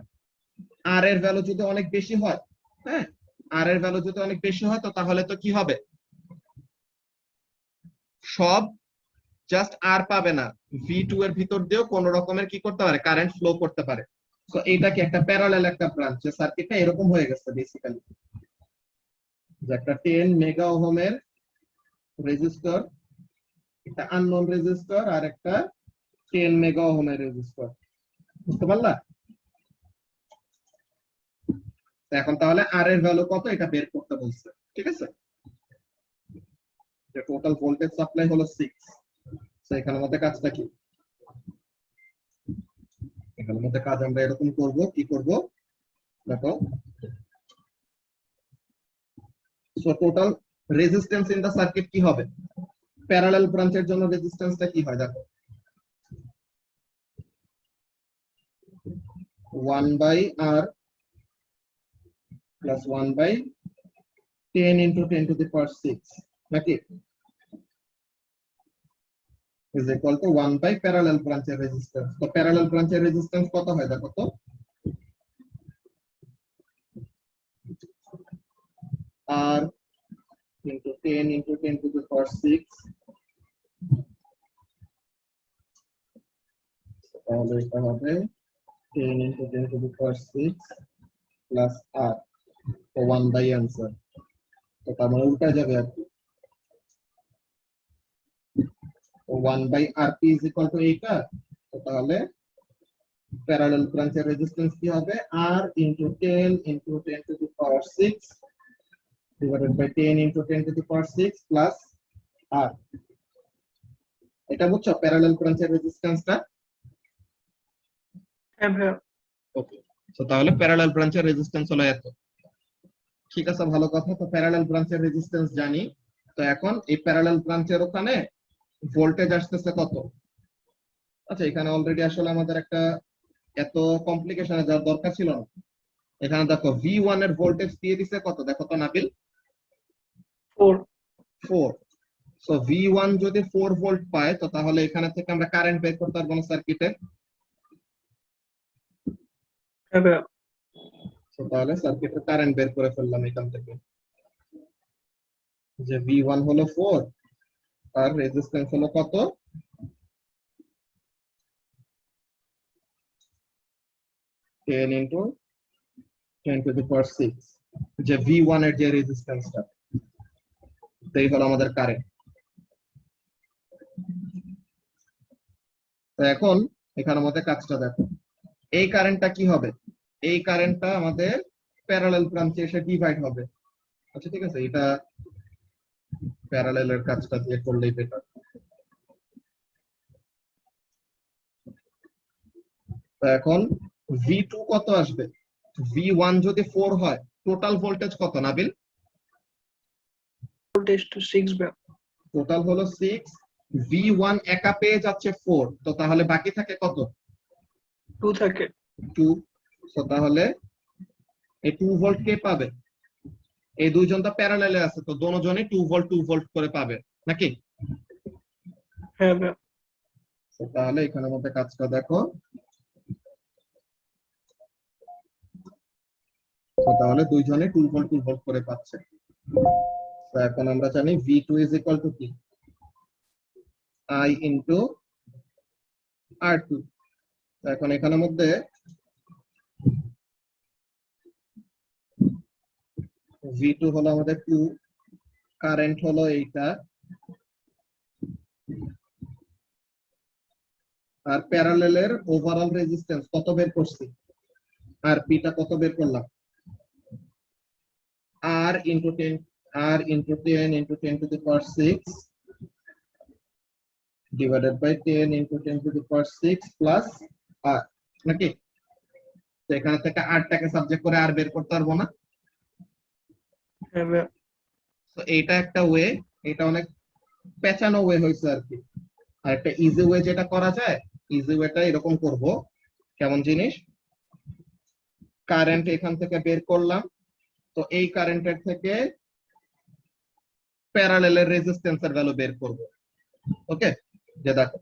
আর এর ভ্যালু যদি অনেক বেশি হয়, হ্যাঁ, আর এর ভ্যালু যদি অনেক বেশি হয়, তো তাহলে তো কি হবে, সব জাস্ট আর পাবে না, V2 এর ভিতর দিয়েও কোন রকমের কি করতে পারে, কারেন্ট ফ্লো করতে পারে। তো এটা কি একটা প্যারালাল একটা ব্রাঞ্চ, সার্কিটটা এরকম হয়ে গেছে বেসিক্যালি, যে একটা 10 মেগা ওহমের রেজিস্টর, একটা আননোন রেজিস্টর, আর একটা 10 মেগা ওহমের রেজিস্টর। বুঝতে পারলা? এখন তাহলে আর এর ভ্যালু কত এটা বের করতে বলছে, ঠিক আছে? যে টোটাল ভোল্টেজ সাপ্লাই হলো 6। তো এখানের মধ্যে কাজটা কি, এখানের মধ্যে কাজ আমরা এরকম করব, কি করব দেখো। So total resistance in the circuit কি হবে, প্যারালাল ব্রাঞ্চের জন্য রেজিস্ট্যান্সটা কি হয় দেখো, 1/R + 1/10 × 10⁶, নাকি is equal to 1 by parallel ব্রাঞ্চের রেজিস্ট্যান্স। তো প্যারালাল ব্রাঞ্চের রেজিস্ট্যান্স কত হয় দেখো তো, R × 10 × 10⁶, তাহলে এটা হবে 10 × 10⁶ প্লাস R, তো 1 বাই आंसर। তো তার মানে উল্টা যাবে আর কি, 1 by RP is equal to এইটা। তো তাহলে প্যারালাল ব্রাঞ্চের রেজিস্ট্যান্স কি হবে, R × 10 × 10⁶ divided by 10 × 10⁶ plus R। এটা বুঝছো প্যারালাল ব্রাঞ্চের রেজিস্ট্যান্সটা? হ্যাঁ ভাইয়া। ওকে, তো তাহলে প্যারালাল ব্রাঞ্চের রেজিস্ট্যান্স হলো এত, ঠিক আছে, ভালো কথা। তো প্যারালাল ব্রাঞ্চের রেজিস্ট্যান্স জানি। তো এখন এই প্যারালাল ব্রাঞ্চের ওখানে ভোল্টেজ আসতেছে কত? আচ্ছা, এখানে অলরেডি আসলে আমাদের একটা এত কমপ্লিকেশনে যাওয়ার দরকার ছিল না। এখানে দেখো V1 এর ভোল্টেজ দিয়ে দিছে কত দেখো তো নাবিল, 4। সো V1 যদি 4 ভোল্ট পায়, তো তাহলে এখানে থেকে আমরা কারেন্ট বের করতে পারবো না সার্কিটে। হ্যাঁ ভাইয়া। তো তাহলে সার্কিটের কারেন্ট বের করে ফেললাম এখান থেকে, যে V1 হলো 4 আর রেজিস্ট্যান্স হলো কত, 10 × 10⁶, যে V1 এর যে রেজিস্ট্যান্সটা, এই হলো আমাদের কারেন্ট। তো এখন এখানের মধ্যে কাজটা দেখো, এই কারেন্টটা কি হবে, এই কারেন্টটা আমাদের প্যারালাল ব্রাঞ্চে এসে ডিভাইড হবে। আচ্ছা ঠিক আছে, এটা প্যারালালের কাজটা দিয়ে করলেই বেটার। তো এখন V2 কত আসবে, V1 যদি 4 হয়, টোটাল ভোল্টেজ কত নাবিল? ভোল্টেজ তো 6 ভাইয়া। টোটাল হলো 6, V1 একা পেয়ে যাচ্ছে 4, তো তাহলে বাকি থাকে কত? 2 থাকে। 2। তো তাহলে এই 2 ভোল্ট কে পাবে? এই দুইজন তো প্যারালালে আছে, তো দোনোজনই 2 ভোল্ট করে পাবে নাকি? হ্যাঁ ভাইয়া। তো তাহলে এখানের মধ্যে কাজটা দেখো। তো তাহলে দুইজনে 2 ভোল্ট করে পাচ্ছে। তো এখন আমরা জানি V2 ইজ ইকুয়াল টু কি? I into R2। তো এখন এখানের মধ্যে V2 হলো আমাদের 2, কারেন্ট হলো এইটা, আর প্যারালেলের ওভারঅল রেজিস্ট্যান্স কত বের করছি? আর পিটা কত বের করলাম? R into 10, R into 10 into 10 to the power 6 divided by 10 into 10 to the power 6 plus R নাকি? তো এখানে থেকে R টাকে সাবজেক্ট করে আর বের করতে পারবো না। হ্যাঁ ভাইয়া। তো এইটা একটা ওয়ে, এটা অনেক পেঁচানো ওয়ে হয়েছে আর কি। আর একটা ইজি ওয়ে যেটা করা যায়, ইজি ওয়েটা এরকম করব। কেমন জিনিস? কারেন্ট এখান থেকে বের করলাম, তো এই কারেন্টের থেকে প্যারালেলের রেজিস্ট্যান্সের ভ্যালু বের করব। ওকে, যে দেখো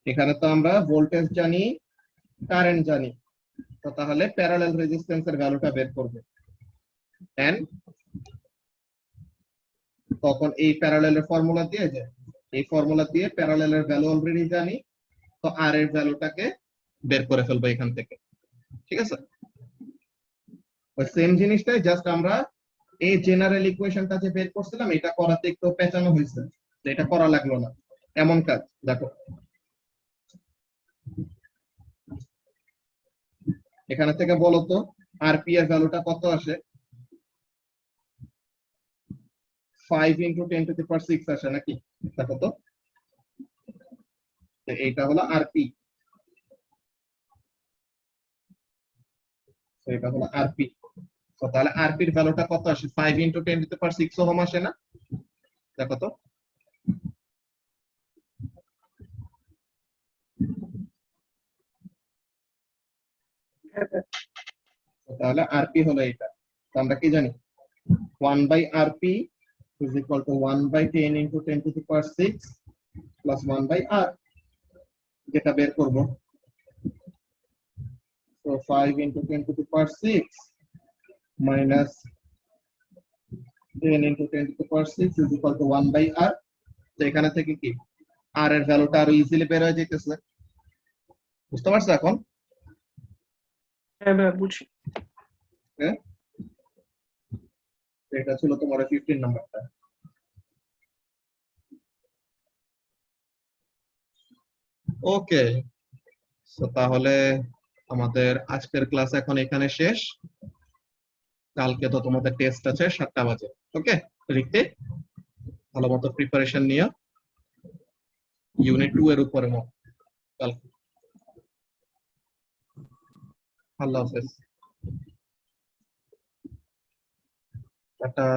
এখানে তো আমরা ভোল্টেজ জানি, কারেন্ট জানি, তো তাহলে প্যারালেল রেজিস্ট্যান্সের ভ্যালুটা বের করব। এন্ড তখন এই প্যারালেলের ফর্মুলা দিয়ে যায়, এই ফর্মুলা দিয়ে প্যারালেলের ভ্যালু অলরেডি জানি, তো আর এর ভ্যালুটাকে বের করে ফেলবো এখান থেকে। ঠিক আছে, ওই সেম জিনিসটাই জাস্ট আমরা এই জেনারেল ইকুয়েশনটা যে বের করছিলাম, এটা করাতে একটু পেঁচানো হয়েছে, এটা করা লাগলো না। এমন কাজ দেখো, এখানে থেকে বলো তো আরপি এর ভ্যালুটা কত আসে? 5 ইনটু 10 টু দি পাওয়ার 6 আসে নাকি? দেখো তো, এইটা হলো আরপি, এটা হলো আরপি। তো তাহলে আরপি এর ভ্যালুটা কত আসে? 5 into 10 to the power 6 ohm আসে না? দেখো তো, হ্যাঁ ভাইয়া। তাহলে আরপি হলো এটা। তো আমরা কি জানি? 1 by RP is equal to 1 by 10 into 10 to the power 6 plus 1 by r, যেটা বের করব। So 5 into 10 to the power 6 minus 10 into 10 to the power 6 is equal to 1 by r। তো এখানে থেকে কি r এর ভ্যালুটা আরো ইজিলি বের হয়ে যাইতেছে, বুঝতে পারছো এখন? হ্যাঁ ভাইয়া বুঝছি। হ্যাঁ, এটা ছিল তোমার 15 নাম্বারটা। ওকে, তো তাহলে আমাদের আজকের ক্লাস এখন এখানে শেষ। কালকে তো তোমাদের টেস্ট আছে 7টা বাজে। ওকে, রিক্তে ভালো মতো প্রিপারেশন নিও ইউনিট 2 এর উপরে কালকে। আল্লাহ হাফেজ, টাটা।